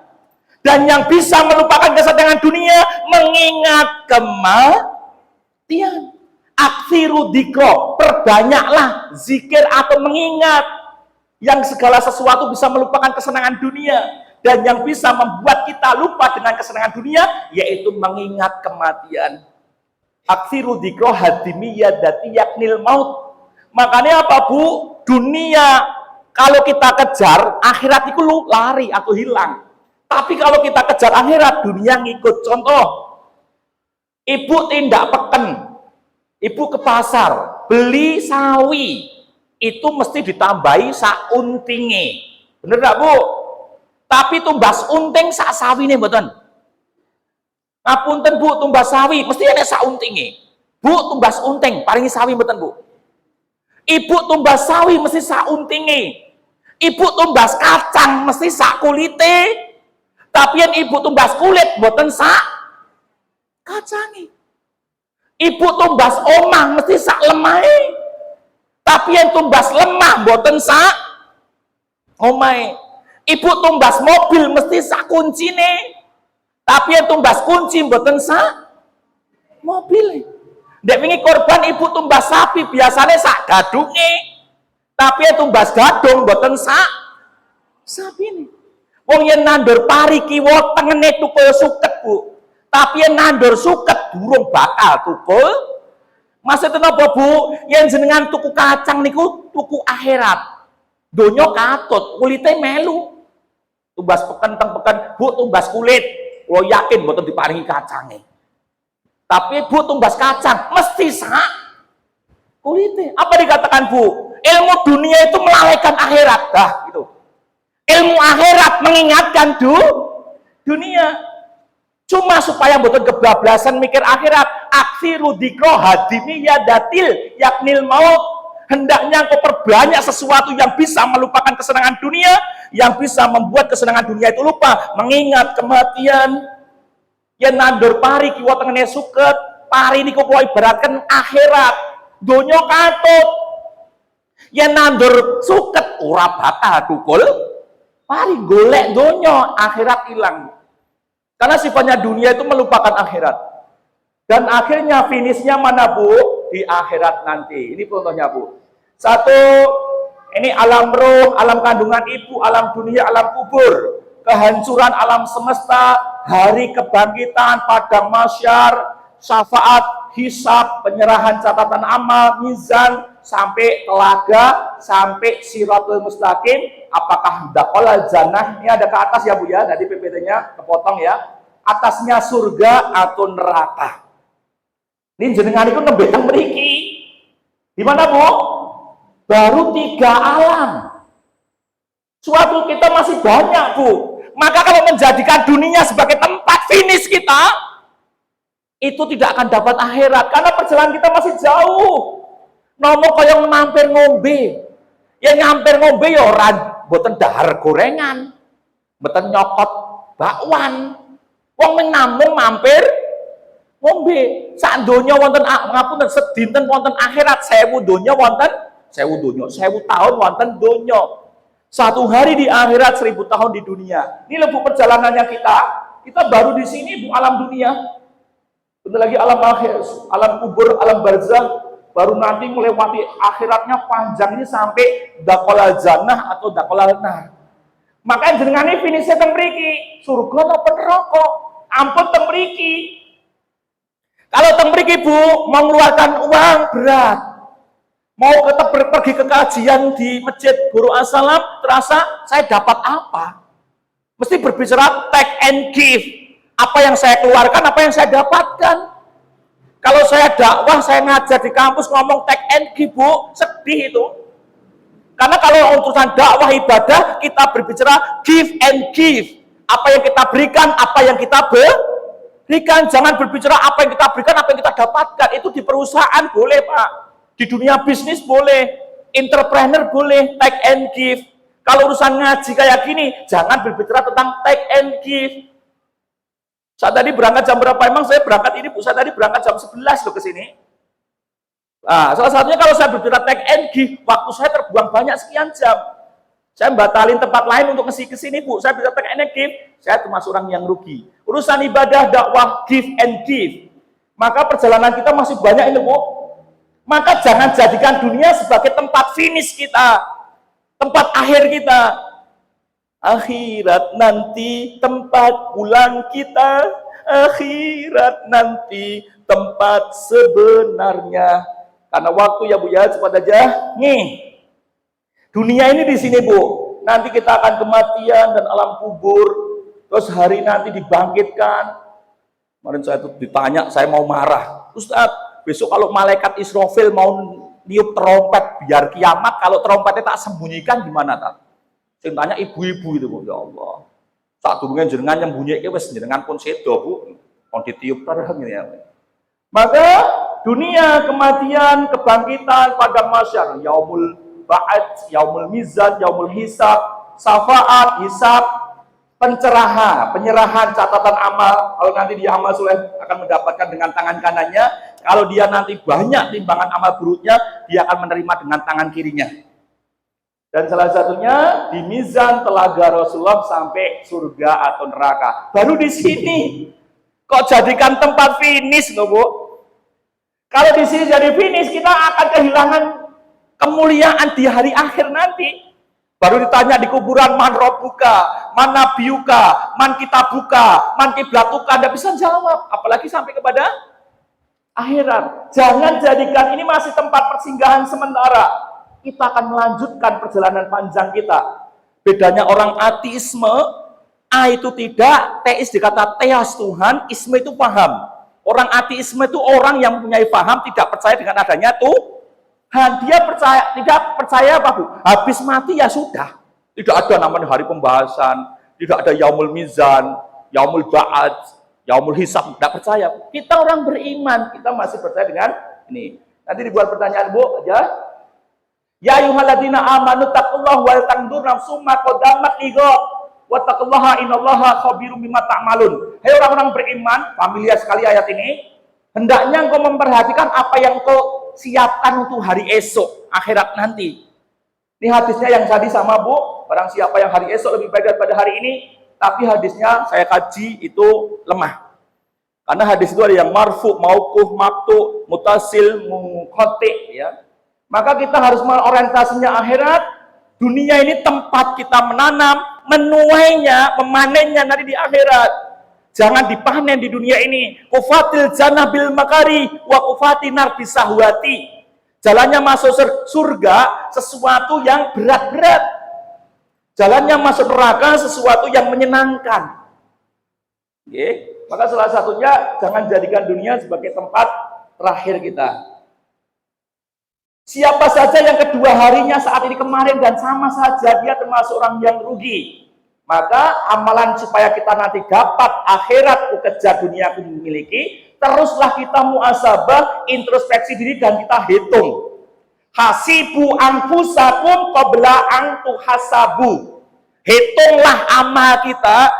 Dan yang bisa melupakan kesenangan dunia, mengingat kematian. Aksiru dzikra, perbanyaklah zikir atau mengingat yang segala sesuatu bisa melupakan kesenangan dunia. Dan yang bisa membuat kita lupa dengan kesenangan dunia, yaitu mengingat kematian. Aksiru dzikra hadimiyah dati yaknil maut. Makanya apa Bu? Dunia kalau kita kejar, akhirat itu lari atau hilang. Tapi kalau kita kejar akhirat, dunia ngikut. Contoh, ibu tindak peken, ibu ke pasar, beli sawi, itu mesti ditambahi sauntinge. Bener gak Bu? Tapi tumbas unting sak sawi nih mboten. Ngapunten Bu, tumbas sawi, mesti ada sauntinge. Bu, tumbas unting, paringi sawi mboten Bu? Ibu tumbas sawi, mesti sauntinge. Ibu tumbas kacang, mesti sak kulite. Tapi yang ibu tumbas kulit, boten sak kacangi. Ibu tumbas omah, mesti sak lemai. Tapi yang tumbas lemah, boten sak omai. Ibu tumbas mobil, mesti sak kuncine. Tapi yang tumbas kunci, boten sak mobil. Dek wingi korban ibu tumbas sapi, biasanya sak gadunge. Tapi yang tumbas gadung, boten sak sapi nih. Wong yen nandur pari kiwa tengene tukul suket Bu. Tapi yen nandur suket durung bakal tukul. Maksudnya napa Bu? Yen jenengan tuku kacang niku tuku akhirat. Donya katut, kulite melu. Tumbas peken teng peken, Bu tumbas kulit. Lo yakin mboten diparingi kacange. Tapi Bu tumbas kacang mesti sak kulite. Apa dikatakan Bu? Ilmu dunia itu melalaikan akhirat. Dah gitu. Ilmu akhirat mengingatkan dunia. Cuma supaya mboten kebablasan mikir akhirat, aksiru dzikra hadimiyah datil yaknil maut. Hendaknya engkau perbanyak sesuatu yang bisa melupakan kesenangan dunia, yang bisa membuat kesenangan dunia itu lupa, mengingat kematian. Yen nandur pari kiwa tengene suket, pari niku kuwi ibaratkan akhirat. Donya katut. Yen nandur suket ora bakal tukul pari, golek donya, akhirat hilang. Karena sifatnya dunia itu melupakan akhirat. Dan akhirnya finishnya mana Bu? Di akhirat nanti. Ini contohnya Bu. Satu, ini alam roh, alam kandungan ibu, alam dunia, alam kubur. Kehancuran alam semesta, hari kebangkitan, padang mahsyar, syafaat, hisab, penyerahan catatan amal, mizan, sampai telaga, sampai siratul mustaqim. Apakah dakolal jannah? Ini ada ke atas ya Bu ya, nanti PPT-nya kepotong ya. Atasnya surga atau neraka. Ini jenengan itu nembetang mriki. Di mana Bu? Baru 3 alam. Suatu kita masih banyak Bu. Maka kalau menjadikan dunia sebagai tempat finish kita, itu tidak akan dapat akhirat karena perjalanan kita masih jauh. Nomo koyong mampir ngombe. Ya nyampir ngombe ya ora mboten dahar gorengan. Mboten nyokot bakwan. Wong namung mampir ngombe. Sak donya wonten ngapunten sedinten wonten akhirat, 1000 donya wonten 1000 donya, 1000 tahun wonten donya. Satu hari di akhirat, 1000 tahun di dunia. Ini Bu perjalanannya kita. Kita baru di sini Bu, alam dunia. Bentar lagi alam akhir, alam kubur, alam barzah, baru nanti melewati akhiratnya panjangnya sampai dakolal jannah atau dakolal nar. Makanya jenengan ini finishnya teng mriki, surga apa neraka? Ampun teng mriki. Kalau teng mriki Bu, mau mengeluarkan uang berat. Mau tetap pergi ke kajian di Masjid Guru As-Salam, terasa saya dapat apa? Mesti berbicara take and give. Apa yang saya keluarkan, apa yang saya dapatkan. Kalau saya dakwah, saya ngajar di kampus ngomong take and give, Bu, sedih itu. Karena kalau urusan dakwah ibadah, kita berbicara give and give. Apa yang kita berikan, apa yang kita berikan. Jangan berbicara apa yang kita berikan, apa yang kita dapatkan. Itu di perusahaan boleh, Pak. Di dunia bisnis boleh. Entrepreneur boleh take and give. Kalau urusan ngaji kayak gini, jangan berbicara tentang take and give. Saat tadi berangkat jam berapa? Emang saya berangkat ini, Bu, saya tadi berangkat jam 11 loh ke sini. Nah, salah satunya kalau saya berbicara take and give, waktu saya terbuang banyak sekian jam. Saya batalin tempat lain untuk ke sini, Bu. Saya bisa take and give, saya termasuk orang yang rugi. Urusan ibadah, dakwah, give and give. Maka perjalanan kita masih banyak ini, Bu. Maka jangan jadikan dunia sebagai tempat finish kita, tempat akhir kita. Akhirat nanti tempat pulang kita, akhirat nanti tempat sebenarnya. Karena waktu ya Bu ya, cepat aja. Nih, dunia ini di sini Bu. Nanti kita akan kematian dan alam kubur. Terus hari nanti dibangkitkan. Kemarin saya tuh ditanya, saya mau marah. Ustaz, besok kalau malaikat Israfil mau niup trompet biar kiamat, kalau trompetnya tak sembunyikan gimana tak? Saya tanya ibu-ibu itu, Bu, ya Allah. Saat durungan jenengan yang bunyi wis jenengan pun sedo, Bu. Mau ditiup terang ya. Maka dunia, kematian, kebangkitan pada masyarakat, yaumul ba'ad, yaumul mizan, yaumul hisab, syafaat, hisab, penyerahan catatan amal. Kalau nanti dia amal soleh akan mendapatkan dengan tangan kanannya. Kalau dia nanti banyak timbangan amal buruknya, dia akan menerima dengan tangan kirinya. Dan salah satunya di mizan telaga Rasulullah sampai surga atau neraka. Baru di sini. Kok jadikan tempat finish loh, Bu? Kalau di sini jadi finish, kita akan kehilangan kemuliaan di hari akhir nanti. Baru ditanya di kuburan, man robbuka, man nabiyuka, man kitabuka, man kiblatuka, tidak bisa jawab. Apalagi sampai kepada akhirat. Jangan jadikan ini masih tempat persinggahan sementara. Kita akan melanjutkan perjalanan panjang kita. Bedanya orang ateisme, A itu tidak, teis dikata teos Tuhan, isme itu paham. Orang ateisme itu orang yang mempunyai paham, tidak percaya dengan adanya Tuhan. Dia percaya, tidak percaya apa, Bu? Habis mati ya sudah. Tidak ada namanya hari pembahasan, tidak ada yaumul mizan, yaumul ba'ad, yaumul hisab, tidak percaya. Kita orang beriman, kita masih percaya dengan ini. Nanti dibuat pertanyaan, Bu, aja. Ya ayyuhalladzina amanu taqullaha wa tanzur nafsum ma qaddamat lighad wa taqullaha innallaha khabirum bima ta'malun. Hai orang-orang beriman, familiar sekali ayat ini. Hendaknya engkau memperhatikan apa yang engkau siapkan untuk hari esok, akhirat nanti. Ini hadisnya yang tadi sama, Bu. Barang siapa yang hari esok lebih baik daripada hari ini, tapi hadisnya saya kaji itu lemah. Karena hadis itu ada yang marfu, mauquf, maqtu, mutasil, munqati, ya. Maka kita harus orientasinya akhirat. Dunia ini tempat kita menanam, menuainya, memanennya nanti di akhirat. Jangan dipanen di dunia ini. Kufatil jannah bil makari wa kufati nar bisahwati. Jalannya masuk surga sesuatu yang berat-berat. Jalannya masuk neraka sesuatu yang menyenangkan. Maka salah satunya jangan jadikan dunia sebagai tempat terakhir kita. Siapa saja yang kedua harinya saat ini kemarin dan sama saja, dia termasuk orang yang rugi. Maka amalan supaya kita nanti dapat akhirat kejar dunia aku memiliki, teruslah kita muasabah, introspeksi diri dan kita hitung. Hasibu anfusakum qabla an tuhasabu. Hitunglah amal kita,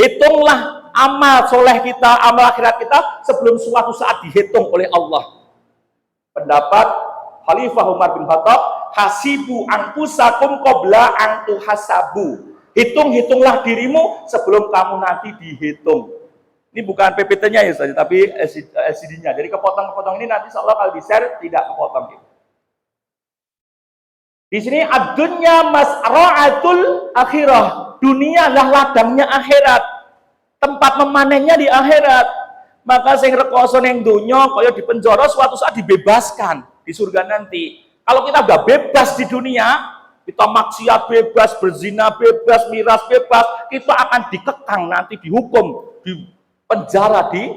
hitunglah amal soleh kita, amal akhirat kita sebelum suatu saat dihitung oleh Allah. Pendapat Khalifah Umar bin Khattab, hasibu anfusakum qabla an tuhasabu. Hitung-hitunglah dirimu sebelum kamu nanti dihitung. Ini bukan PPT-nya ya saja, tapi LCD-nya. Jadi kepotong-kepotong ini nanti insyaallah kalau di-share tidak kepotong gitu. Di sini ad-dunya masra'atul akhirah. Dunia adalah ladangnya akhirat. Tempat memanennya di akhirat. Maka sing rekoso ning donya kaya di penjara suatu saat dibebaskan di surga nanti. Kalau kita udah bebas di dunia, kita maksiat bebas, berzina bebas, miras bebas, kita akan dikekang nanti, dihukum, di penjara di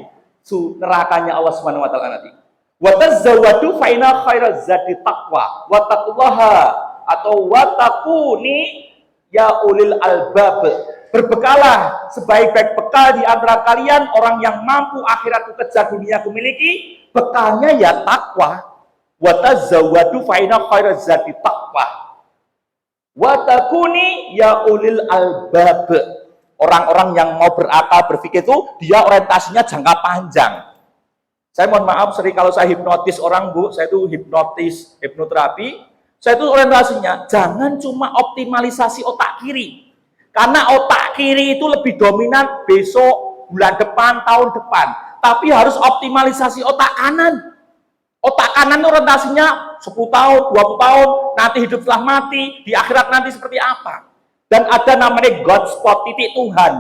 nerakanya Allah Subhanahu wa taala nanti. Wa tazawwadu fa inna khairaz zadi taqwa wa taqullaha atau wa taquni ya ulil albab. Berbekalah sebaik-baik bekal di antara kalian orang yang mampu akhiratku kejar duniaku miliki, bekalnya ya takwa. Wa tazawwadu fa inna khairaz zadi taqwa. Wa taquni ya ulil albab. Orang-orang yang mau berakal berpikir itu dia orientasinya jangka panjang. Saya mohon maaf sering kalau saya hipnotis orang, Bu, saya itu hipnoterapi, saya itu orientasinya jangan cuma optimalisasi otak kiri. Karena otak kiri itu lebih dominan besok, bulan depan, tahun depan. Tapi harus optimalisasi otak kanan. Otak kanan itu orientasinya 10 tahun, 20 tahun, nanti hidup setelah mati, di akhirat nanti seperti apa. Dan ada namanya God spot, titik Tuhan.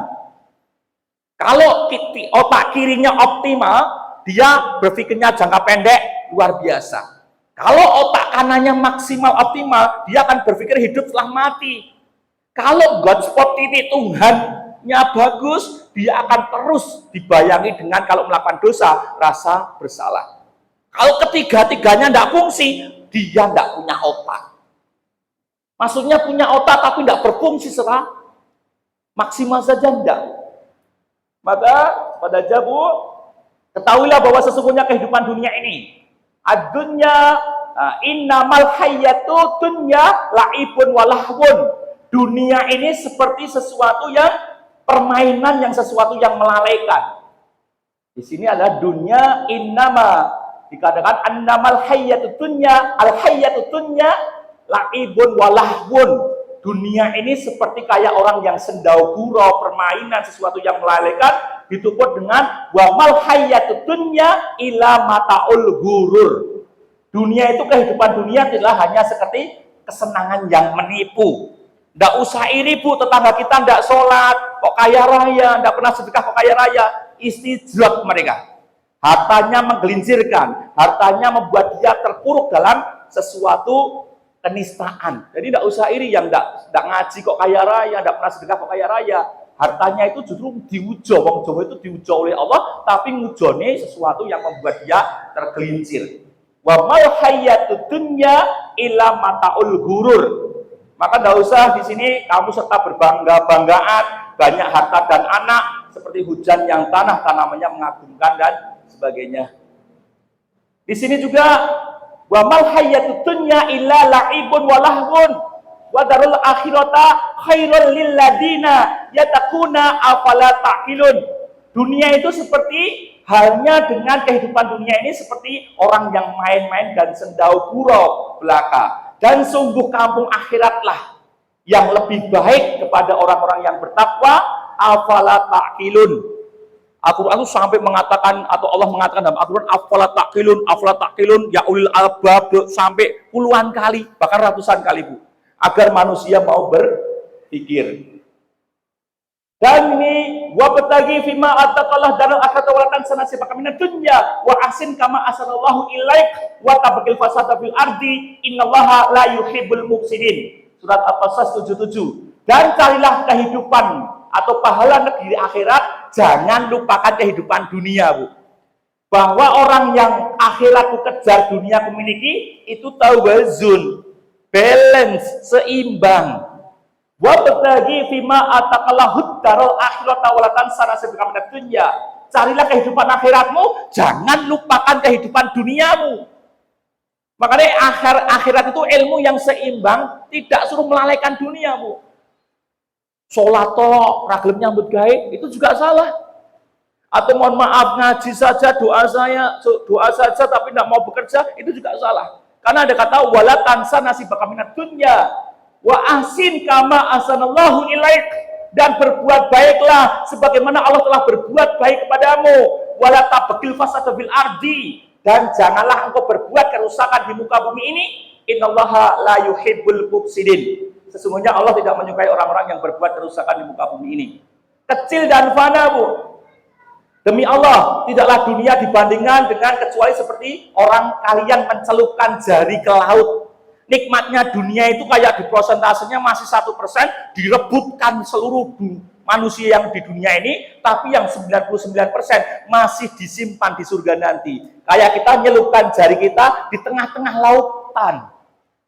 Kalau otak kirinya optimal, dia berpikirnya jangka pendek, luar biasa. Kalau otak kanannya maksimal optimal, dia akan berpikir hidup setelah mati. Kalau God spot titik Tuhannya bagus, dia akan terus dibayangi dengan kalau melakukan dosa, rasa bersalah. Kalau ketiga-tiganya tidak fungsi, dia tidak punya otak. Maksudnya punya otak tapi tidak berfungsi secara maksimal saja tidak. Maka pada jabu, ketahuilah bahwa sesungguhnya kehidupan dunia ini, ad-dunya innamal hayyatu dunya laibun walahwun. Dunia ini seperti sesuatu yang permainan, yang sesuatu yang melalaikan. Di sini adalah dunia innama, dikatakan annamal hayyatu dunya, al hayyatu dunya laibun walahwun. Dunia ini seperti kayak orang yang sendau gurau, permainan, sesuatu yang melalaikan, dituput dengan wamal hayyatu dunya ila mataul gurur. Dunia itu, kehidupan dunia adalah hanya seperti kesenangan yang menipu. Tidak usah iri, Bu, tetangga kita tidak sholat, kok kaya raya, tidak pernah sedekah, kok kaya raya. Istijlab mereka. Hartanya menggelincirkan, hartanya membuat dia terpuruk dalam sesuatu kenistaan. Jadi tidak usah iri yang tidak ngaji kok kaya raya, tidak pernah sedekah kok kaya raya. Hartanya itu justru diujo, wong Jawa itu diujo oleh Allah, tapi ngujone sesuatu yang membuat dia tergelincir. Wa mal hayatud dunya illa mataul ghurur. Maka tidak usah di sini kamu serta berbangga-banggaan, banyak harta dan anak, seperti hujan yang tanah, tanamannya mengagumkan dan sebagainya. Di sini juga wa mal hayatud dunya illa la'ibun wa lahwun wa darul akhirata khairul lil ladina yatakuna afala taqilun. Dunia itu seperti halnya dengan kehidupan dunia ini seperti orang yang main-main dan sendau gurau belaka. Dan sungguh kampung akhiratlah yang lebih baik kepada orang-orang yang bertakwa, afala taqilun. Al-Quran itu sampai mengatakan, atau Allah mengatakan dalam Al-Quran, afala taqilun, ya ulil albab, sampai puluhan kali, bahkan ratusan kali, Bu, agar manusia mau berpikir. Dan ini wabtaghi fima ataqallah daral akhirata wa la tansa nasibaka minad dunya wa ahsin kama ahsanallahu ilaik wa tabghil fasada fil ardi innallaha la yuhibbul mufsidin. Surat Al-Qasas 77. Dan carilah kehidupan atau pahala negeri akhirat, jangan lupakan kehidupan dunia, Bu. Bahwa orang yang akhiratku kejar, duniaku miliki, itu tawazun, balance, seimbang. Wa tabtaghi fima ataqallahu daral akhirata wa la tansa nasibaka minad dunya. Carilah kehidupan akhiratmu, jangan lupakan kehidupan duniamu. Makanya akhirat itu ilmu yang seimbang, tidak suruh melalaikan duniamu. Sholat tok, ragilem nyambut gawe, itu juga salah. Atau mohon maaf, ngaji saja, doa saja tapi tidak mau bekerja, itu juga salah. Karena ada kata wala tansa nasibaka minad dunya wa ahsin kama ahsanallahu ilaik, dan berbuat baiklah sebagaimana Allah telah berbuat baik kepadamu. Wala tabghil fasada fil ardi, dan janganlah engkau berbuat kerusakan di muka bumi ini. Innallaha la yuhibbul mufsidin. Sesungguhnya Allah tidak menyukai orang-orang yang berbuat kerusakan di muka bumi ini. Kecil dan fana, Bu. Demi Allah, tidaklah dunia dibandingkan dengan kecuali seperti orang kalian mencelupkan jari ke laut. Nikmatnya dunia itu kayak di prosentasenya masih 1%, direbutkan seluruh manusia yang di dunia ini, tapi yang 99% masih disimpan di surga nanti. Kayak kita nyelupkan jari kita di tengah-tengah lautan.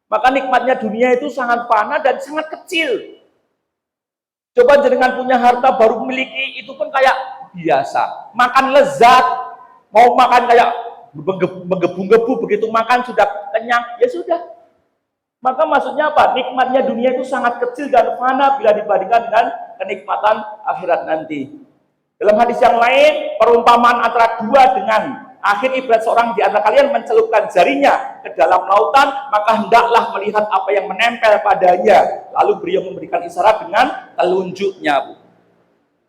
Maka nikmatnya dunia itu sangat fana dan sangat kecil. Coba jenengan punya harta baru memiliki, itu pun kayak biasa. Makan lezat, mau makan kayak menggebu-gebu, begitu makan sudah kenyang, ya sudah. Maka maksudnya apa? Nikmatnya dunia itu sangat kecil dan fana bila dibandingkan dengan kenikmatan akhirat nanti. Dalam hadis yang lain, perumpamaan antara dua dengan akhir ibarat seorang di antara kalian mencelupkan jarinya ke dalam lautan, maka hendaklah melihat apa yang menempel padanya. Lalu beliau memberikan isyarat dengan telunjuknya, Bu.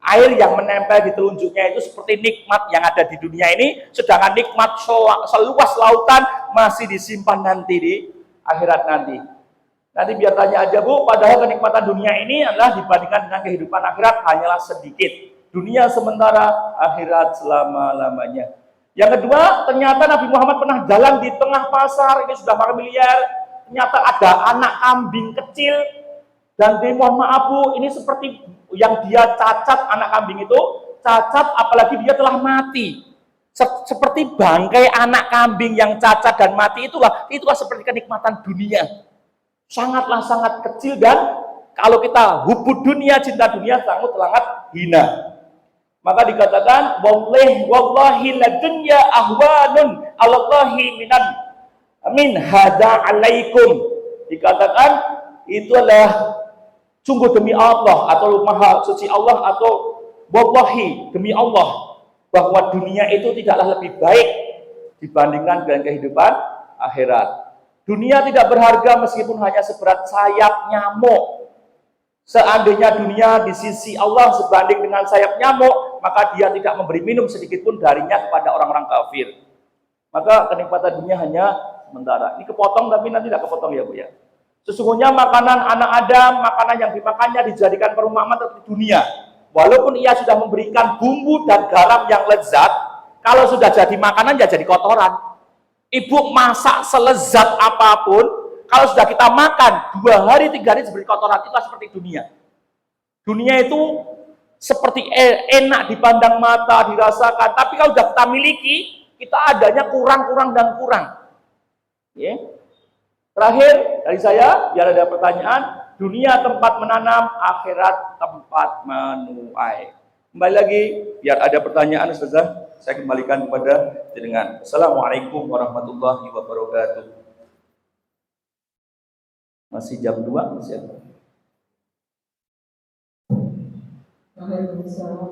Air yang menempel di telunjuknya itu seperti nikmat yang ada di dunia ini, sedangkan nikmat seluas lautan masih disimpan nanti di akhirat nanti. Nanti biar tanya aja, Bu, padahal kenikmatan dunia ini adalah dibandingkan dengan kehidupan akhirat hanyalah sedikit. Dunia sementara, akhirat selama-lamanya. Yang kedua, ternyata Nabi Muhammad pernah jalan di tengah pasar, ini sudah familiar, ternyata ada anak kambing kecil, dan mohon maaf, Bu, ini seperti yang dia cacat, anak kambing itu cacat, apalagi dia telah mati. Seperti bangkai anak kambing yang cacat dan mati, itulah seperti kenikmatan dunia. Sangat kecil, dan kalau kita hubud dunia, cinta dunia sangat hina. Maka dikatakan wallahi la dunya ahwanun alallahi min hada alaikum. Dikatakan itu adalah sungguh demi Allah, atau maha suci Allah, atau wallahi demi Allah, bahwa dunia itu tidaklah lebih baik dibandingkan dengan kehidupan akhirat. Dunia tidak berharga meskipun hanya seberat sayap nyamuk. Seandainya dunia di sisi Allah sebanding dengan sayap nyamuk, maka dia tidak memberi minum sedikit pun darinya kepada orang-orang kafir. Maka kenikmatan dunia hanya sementara. Ini kepotong tapi nanti tidak kepotong ya, Bu ya. Sesungguhnya makanan anak Adam, makanan yang dimakannya dijadikan perumpamaan tentang dunia. Walaupun ia sudah memberikan bumbu dan garam yang lezat, kalau sudah jadi makanan ya jadi kotoran. Ibu masak selezat apapun, kalau sudah kita makan 2 hari 3 hari seperti kotoran, itu seperti dunia. Dunia itu seperti enak dipandang mata, dirasakan, tapi kalau sudah kita miliki, kita adanya kurang dan kurang. Ya. Terakhir dari saya, biar ada pertanyaan, dunia tempat menanam, akhirat tempat menuai. Kembali lagi, biar ada pertanyaan, Ustazah, saya kembalikan kepada jenengan. Assalamualaikum warahmatullahi wabarakatuh. Masih jam 2, masih ada. Waalaikumsalam.